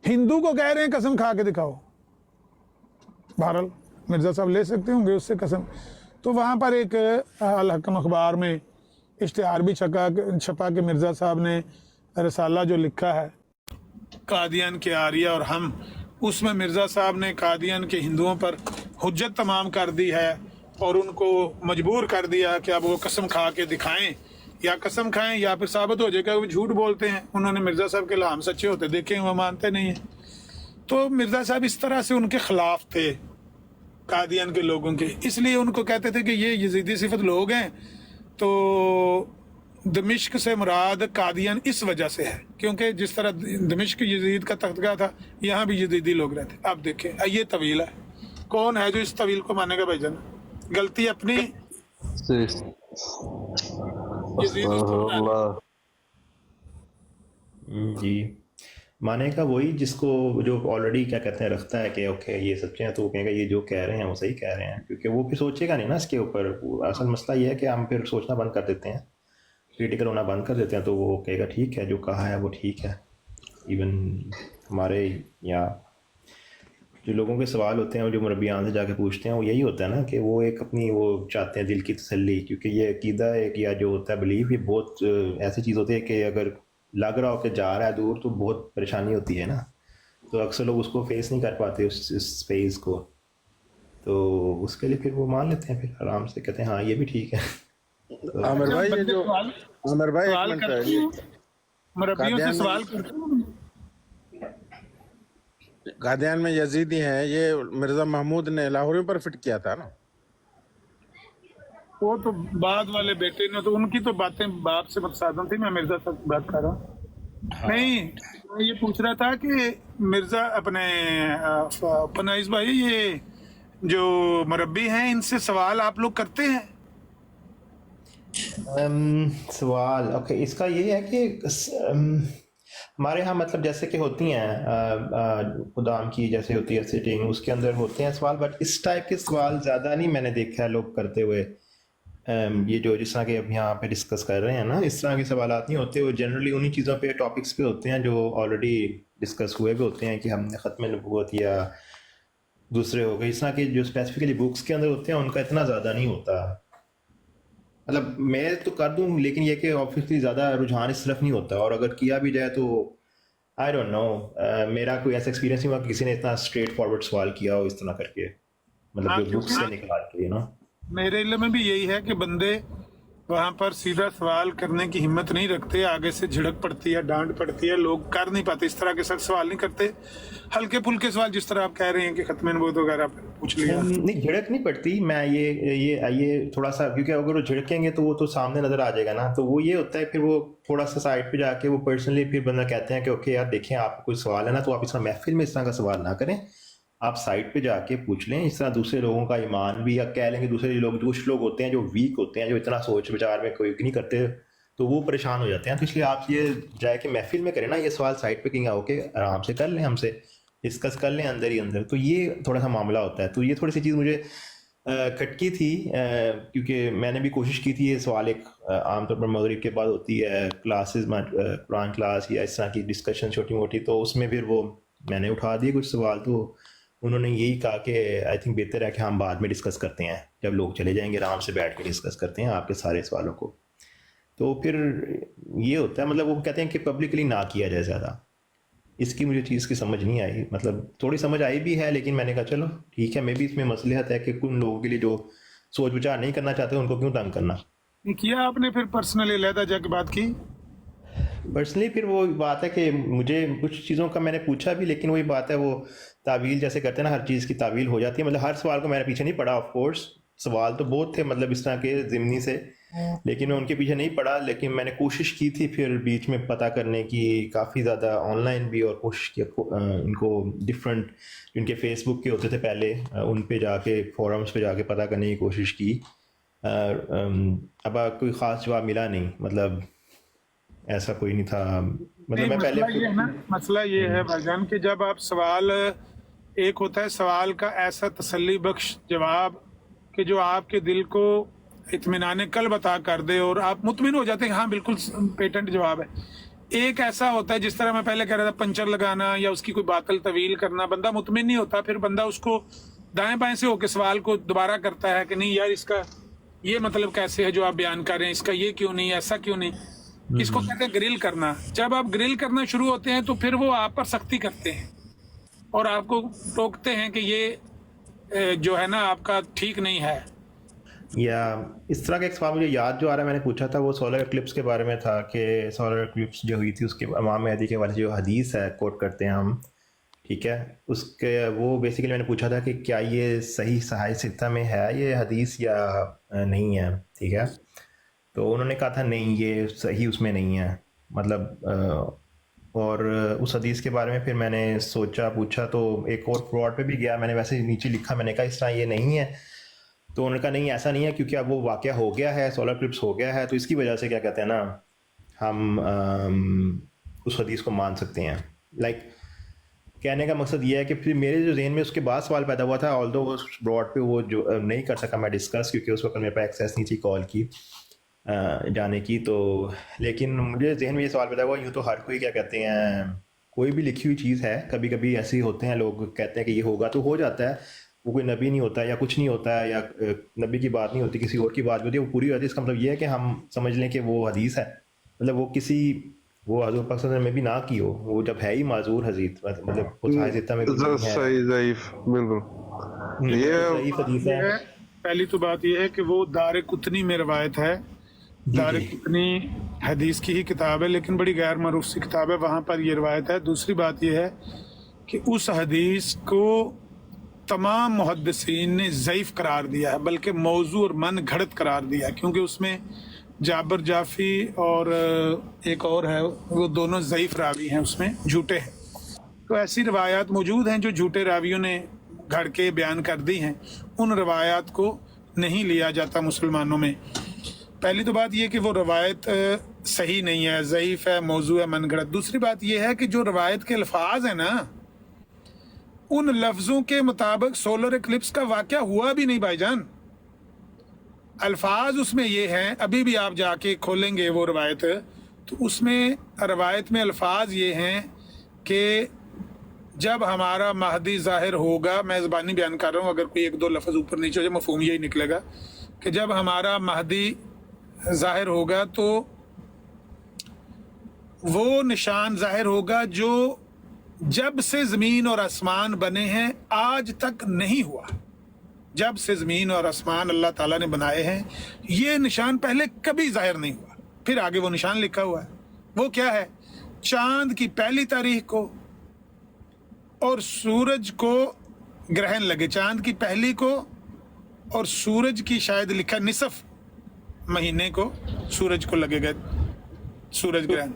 हिंदू को कह रहे हैं कसम खा के दिखाओ। बहरहाल मिर्ज़ा साहब ले सकते होंगे उससे कसम। तो वहाँ पर एक अल हकम अखबार में इश्तिहार भी छपा के मिर्ज़ा साहब ने रसाला जो लिखा है कादियान के आर्या और हम, उसमें मिर्ज़ा साहब ने कादियान के हिंदुओं पर हुज्जत तमाम कर दी है और उनको मजबूर कर दिया कि अब वो कसम खा के दिखाएं, या कसम खाएं या फिर साबित हो जाएगा वो झूठ बोलते हैं। उन्होंने मिर्ज़ा साहब के इल्हाम सच्चे होते देखे हैं, वो मानते नहीं हैं। तो मिर्ज़ा साहब इस तरह से उनके ख़िलाफ़ थे कादियान के लोगों के, इसलिए उनको कहते थे कि ये यजीदी सिफत लोग हैं। तो दमिश्क से मुराद कादियान इस वजह से है क्योंकि जिस तरह दमिश्क यजीद का तख्तगाह था, यहाँ भी यजीदी लोग रहते। अब देखें ये तवील है, कौन है जो इस तवील को मानेगा भाईजान? गलती अपनी जी माने का वही जिसको जो ऑलरेडी क्या कहते हैं रखता है कि ओके ये सच्चे हैं, तो वो कहेगा ये जो कह रहे हैं वो सही कह रहे हैं, क्योंकि वो फिर सोचेगा नहीं ना इसके ऊपर। असल मसला ये है कि हम फिर सोचना बंद कर देते हैं, क्रिटिकल होना बंद कर देते हैं, तो वो कहेगा ठीक है जो कहा है वो ठीक है। इवन हमारे यहाँ जो लोगों के सवाल होते हैं जो मुरब्बियान से जाके पूछते हैं, वो यही होता है ना कि वो एक अपनी वो चाहते हैं दिल की तसल्ली, क्योंकि ये अकीदा एक या जो होता है बिलीफ, ये बहुत ऐसी चीज़ होती है कि अगर लग रहा हो कि जा रहा है दूर तो बहुत परेशानी होती है ना, तो अक्सर लोग उसको फेस नहीं कर पाते उस फेज को, तो उसके लिए फिर वो मान लेते हैं, फिर आराम से कहते हैं हाँ ये भी ठीक है। तो आमिर भाई ये जो आमिर भाई एक मिनट है, मुरब्बियों से सवाल करते हैं कादियान में यजीदी हैं, ये मिर्जा महमूद ने लाहौरियों पर फिट किया था ना। वो तो बाद वाले बेटे ने, तो उनकी तो बातें बाप से मतसादम थी। मैं मिर्जा तक बात कर रहा हूँ। हाँ। नहीं, मैं ये पूछ रहा था कि मिर्जा अपने पनाइस भाई, ये जो मुरब्बी हैं इनसे सवाल आप लोग करते हैं? सवाल ओके, इसका ये है कि हमारे यहाँ मतलब जैसे कि होती हैं खुदाम की जैसे होती है सिटिंग, उसके अंदर होते हैं सवाल, बट इस टाइप के सवाल ज़्यादा नहीं मैंने देखा है लोग करते हुए। ये जो जिस तरह के अब यहाँ पे डिस्कस कर रहे हैं ना, इस तरह के सवाल नहीं होते, वो जनरली उन्हीं चीज़ों पे टॉपिक्स पे होते हैं जो ऑलरेडी डिस्कस हुए भी होते हैं कि हमने ख़त्म नबूवत या दूसरे हो गए। इस तरह के जो स्पेसिफिकली बुक्स के अंदर होते हैं उनका इतना ज़्यादा नहीं होता। मतलब मैं तो कर दूं, लेकिन ये कि ऑब्वियसली ज़्यादा रुझान इस तरफ नहीं होता, और अगर किया भी जाए तो आई डोंट नो, मेरा कोई ऐसा एक्सपीरियंस नहीं हुआ कि किसी ने इतना स्ट्रेट फॉरवर्ड सवाल किया हो इस तरह करके, मतलब जो बुक्स से निकाल के ना। मेरे इल्म में भी यही है कि बंदे वहाँ पर सीधा सवाल करने की हिम्मत नहीं रखते, आगे से झिड़क पड़ती है, डांट पड़ती है, लोग कर नहीं पाते, इस तरह के सख्त सवाल नहीं करते। हल्के फुल्के सवाल जिस तरह आप कह रहे हैं कि खत्म नबूवत वगैरह पूछ लिया, नहीं झिड़क नहीं पड़ती। मैं ये थोड़ा सा, क्योंकि अगर वो झिड़केंगे तो वो तो सामने नजर आ जाएगा ना, तो वो ये होता है फिर वो थोड़ा सा साइड पे जाके वो पर्सनली फिर बंदा कहते हैं कि ओके यार देखें आपको कोई सवाल है ना, तो आप इस तरह महफिल में इस तरह का सवाल ना करें, आप साइड पे जाके पूछ लें। इस तरह दूसरे लोगों का ईमान भी, या कह लेंगे दूसरे लोग, कुछ लोग होते हैं जो वीक होते हैं, जो इतना सोच विचार में कोई नहीं करते, तो वो परेशान हो जाते हैं। तो इसलिए आप ये जाए कि महफिल में करें ना ये सवाल, साइड पे कहीं ओके आराम से कर लें, हमसे डिस्कस कर लें अंदर ही अंदर, तो ये थोड़ा सा मामला होता है। तो ये थोड़ी सी चीज़ मुझे खटकी थी, क्योंकि मैंने भी कोशिश की थी। ये सवाल एक आमतौर पर मगरिब के बाद होती है क्लासेस, कुरान क्लास या इस तरह की डिस्कशन छोटी मोटी, तो उसमें फिर वो मैंने उठा दिए कुछ सवाल, तो उन्होंने यही कहा कि आई थिंक बेहतर है कि हम बाद में डिस्कस करते हैं, जब लोग चले जाएंगे आराम से बैठ के डिस्कस करते हैं आपके सारे सवालों को। तो फिर ये होता है, मतलब वो कहते हैं कि पब्लिकली ना किया जाए ज़्यादा। इसकी मुझे चीज़ की समझ नहीं आई, मतलब थोड़ी समझ आई भी है, लेकिन मैंने कहा चलो ठीक है, मे भी इसमें मसलहत है कि उन लोगों के लिए जो सोच विचार नहीं करना चाहते उनको क्यों तंग करना। किया आपने फिर पर्सनली अलहदा जाके बात की? पर्सनली फिर वो बात है कि मुझे कुछ चीज़ों का मैंने पूछा भी, लेकिन वही बात है वो तावील जैसे करते हैं ना, हर चीज़ की तावील हो जाती है। मतलब हर सवाल को मैंने पीछे नहीं पढ़ा ऑफ कोर्स, سوال تو بہت تھے مطلب اس طرح کے ضمنی سے، لیکن میں ان کے پیچھے نہیں پڑا، لیکن میں نے کوشش کی تھی پھر بیچ میں پتہ کرنے کی کافی زیادہ آن لائن بھی، اور کوشش کی ان کو ڈفرینٹ جن کے فیس بک کے ہوتے تھے پہلے ان پہ جا کے فورمز پہ جا کے پتہ کرنے کی کوشش کی، اب کوئی خاص جواب ملا نہیں، مطلب ایسا کوئی نہیں تھا، مطلب میں پہلے مسئلہ یہ ہے نا، مسئلہ یہ ہے بھائی جان کہ جب آپ سوال، ایک ہوتا ہے سوال کا ایسا تسلی بخش جواب کہ جو آپ کے دل کو اطمینان قلب عطا کر دے اور آپ مطمئن ہو جاتے ہیں ہاں بالکل پیٹنٹ جواب ہے. ایک ایسا ہوتا ہے جس طرح میں پہلے کہہ رہا تھا پنچر لگانا یا اس کی کوئی باطل طویل کرنا، بندہ مطمئن نہیں ہوتا، پھر بندہ اس کو دائیں بائیں سے ہو کے سوال کو دوبارہ کرتا ہے کہ نہیں یار اس کا یہ مطلب کیسے ہے جو آپ بیان کر رہے ہیں، اس کا یہ کیوں نہیں، ایسا کیوں نہیں. اس کو کہتے ہیں گرل کرنا. جب آپ گرل کرنا شروع ہوتے ہیں تو پھر وہ آپ پر سختی کرتے ہیں اور آپ کو ٹوکتے ہیں کہ یہ جو ہے نا آپ کا ٹھیک نہیں ہے. یا اس طرح کا ایک سوال مجھے یاد جو آ رہا ہے میں نے پوچھا تھا وہ سولر ایکلپس کے بارے میں تھا کہ سولر ایکلپس جو ہوئی تھی اس کے امام مہدی کے والے جو حدیث ہے کوٹ کرتے ہیں ہم، ٹھیک ہے، اس کے وہ بیسیکلی میں نے پوچھا تھا کہ کیا یہ صحیح صحیح ستہ میں ہے یہ حدیث یا نہیں ہے، ٹھیک ہے، تو انہوں نے کہا تھا نہیں یہ صحیح اس میں نہیں ہے، مطلب اور اس حدیث کے بارے میں پھر میں نے سوچا پوچھا تو ایک اور پلاٹ پہ بھی گیا، میں نے ویسے نیچے لکھا، میں نے کہا اس طرح یہ نہیں ہے، تو انہوں نے کہا نہیں ایسا نہیں ہے کیونکہ اب وہ واقعہ ہو گیا ہے، سولر ایکلپس ہو گیا ہے، تو اس کی وجہ سے کیا کہتے ہیں نا ہم اس حدیث کو مان سکتے ہیں. لائک کہنے کا مقصد یہ ہے کہ پھر میرے جو ذہن میں اس کے بعد سوال پیدا ہوا تھا، آلدو اس براڈ پہ وہ جو نہیں کر سکا میں ڈسکس کیونکہ اس وقت میرے پاس ایکسیس نہیں تھی کال کی جانے کی، تو لیکن مجھے ذہن میں یہ سوال پیدا ہوا، یوں تو ہر کوئی کیا کہتے ہیں کوئی بھی لکھی ہوئی چیز ہے، کبھی کبھی ایسے ہوتے ہیں لوگ کہتے ہیں کہ یہ ہوگا تو ہو جاتا ہے، وہ کوئی نبی نہیں ہوتا یا کچھ نہیں ہوتا ہے یا نبی کی بات نہیں ہوتی کسی اور کی بات ہوتی ہے، وہ پوری ہوتی ہے. اس کا مطلب یہ ہے کہ ہم سمجھ لیں کہ وہ حدیث ہے، مطلب وہ کسی وہ حضور پاک صلی اللہ علیہ وسلم میں بھی نہ کی ہو، وہ جب ہے ہی معذور حدیث، مطلب حدیث میں صحیح ضعیف بالکل یہ ضعیف حدیث ہے. پہلی تو بات یہ ہے کہ وہ دار قطنی میں روایت ہے، دار قطنی حدیث کی ہی کتاب ہے لیکن بڑی غیر معروف سی کتاب ہے، وہاں پر یہ روایت ہے. دوسری بات یہ ہے کہ اس حدیث کو تمام محدثین نے ضعیف قرار دیا ہے، بلکہ موضوع اور من گھڑت قرار دیا ہے، کیونکہ اس میں جابر جعفی اور ایک اور ہے وہ دونوں ضعیف راوی ہیں، اس میں جھوٹے ہیں. تو ایسی روایات موجود ہیں جو جھوٹے راویوں نے گھڑ کے بیان کر دی ہیں، ان روایات کو نہیں لیا جاتا مسلمانوں میں. پہلی تو بات یہ کہ وہ روایت صحیح نہیں ہے، ضعیف ہے، موضوع ہے، من گھڑت. دوسری بات یہ ہے کہ جو روایت کے الفاظ ہیں نا ان لفظوں کے مطابق سولر ایکلپس کا واقعہ ہوا بھی نہیں بھائی جان. الفاظ اس میں یہ ہیں، ابھی بھی آپ جا کے کھولیں گے وہ روایت تو اس میں روایت میں الفاظ یہ ہیں کہ جب ہمارا مہدی ظاہر ہوگا، میں زبانی بیان کر رہا ہوں، اگر کوئی ایک دو لفظ اوپر نیچے ہو جائے مفہوم یہی نکلے گا کہ جب ہمارا مہدی ظاہر ہوگا تو وہ نشان ظاہر ہوگا جو جب سے زمین اور آسمان بنے ہیں آج تک نہیں ہوا. جب سے زمین اور آسمان اللہ تعالیٰ نے بنائے ہیں یہ نشان پہلے کبھی ظاہر نہیں ہوا. پھر آگے وہ نشان لکھا ہوا ہے، وہ کیا ہے؟ چاند کی پہلی تاریخ کو اور سورج کو گرہن لگے، چاند کی پہلی کو اور سورج کی شاید لکھا نصف مہینے کو سورج کو لگے گا سورج گرہن.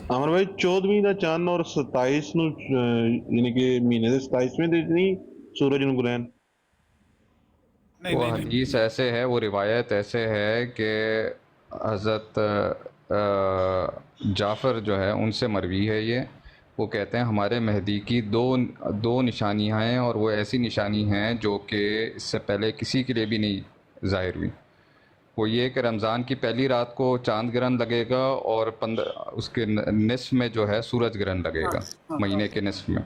امر بھائی 14ویں دا چاند اور 27 نو یعنی کہ مہینے دے 27ویں دے نہیں سورج نو گرہن. وہ حدیث ایسے ہے، وہ روایت ایسے ہے کہ حضرت جعفر جو ہے ان سے مروی ہے یہ، وہ کہتے ہیں ہمارے مہدی کی دو نشانیاں ہیں اور وہ ایسی نشانی ہیں جو کہ اس سے پہلے کسی کے لیے بھی نہیں ظاہر ہوئی. وہ یہ کہ رمضان کی پہلی رات کو چاند گرہن لگے گا اور اس کے نصف میں جو ہے سورج گرہن لگے گا، مہینے کے نصف میں.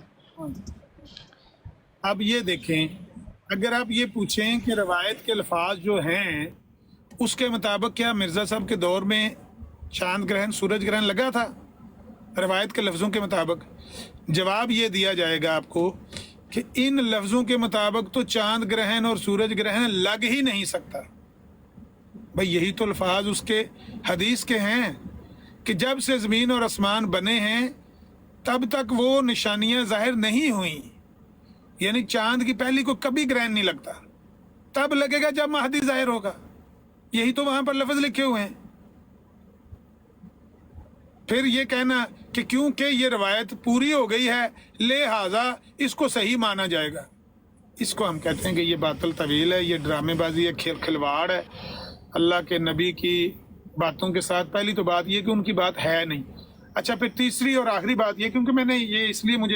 اب یہ دیکھیں، اگر آپ یہ پوچھیں کہ روایت کے الفاظ جو ہیں اس کے مطابق کیا مرزا صاحب کے دور میں چاند گرہن سورج گرہن لگا تھا روایت کے لفظوں کے مطابق؟ جواب یہ دیا جائے گا آپ کو کہ ان لفظوں کے مطابق تو چاند گرہن اور سورج گرہن لگ ہی نہیں سکتا. بھئی یہی تو الفاظ اس کے حدیث کے ہیں کہ جب سے زمین اور آسمان بنے ہیں تب تک وہ نشانیاں ظاہر نہیں ہوئیں، یعنی چاند کی پہلی کو کبھی گرہن نہیں لگتا. तब लगेगा जब महदी जाहिर होगा। यही तो वहां पर लफ्ज लिखे हुए हैं। फिर ये कहना कि क्योंकि ये रवायत पूरी हो गई है लिहाजा इसको सही माना जाएगा, इसको हम कहते हैं कि ये बातिल तवील है, ये ड्रामेबाजी है, खिलवाड़ है अल्लाह के नबी की बातों के साथ। पहली तो बात ये कि उनकी बात है नहीं। अच्छा, फिर तीसरी और आखिरी बात ये, क्योंकि मैंने ये इसलिए मुझे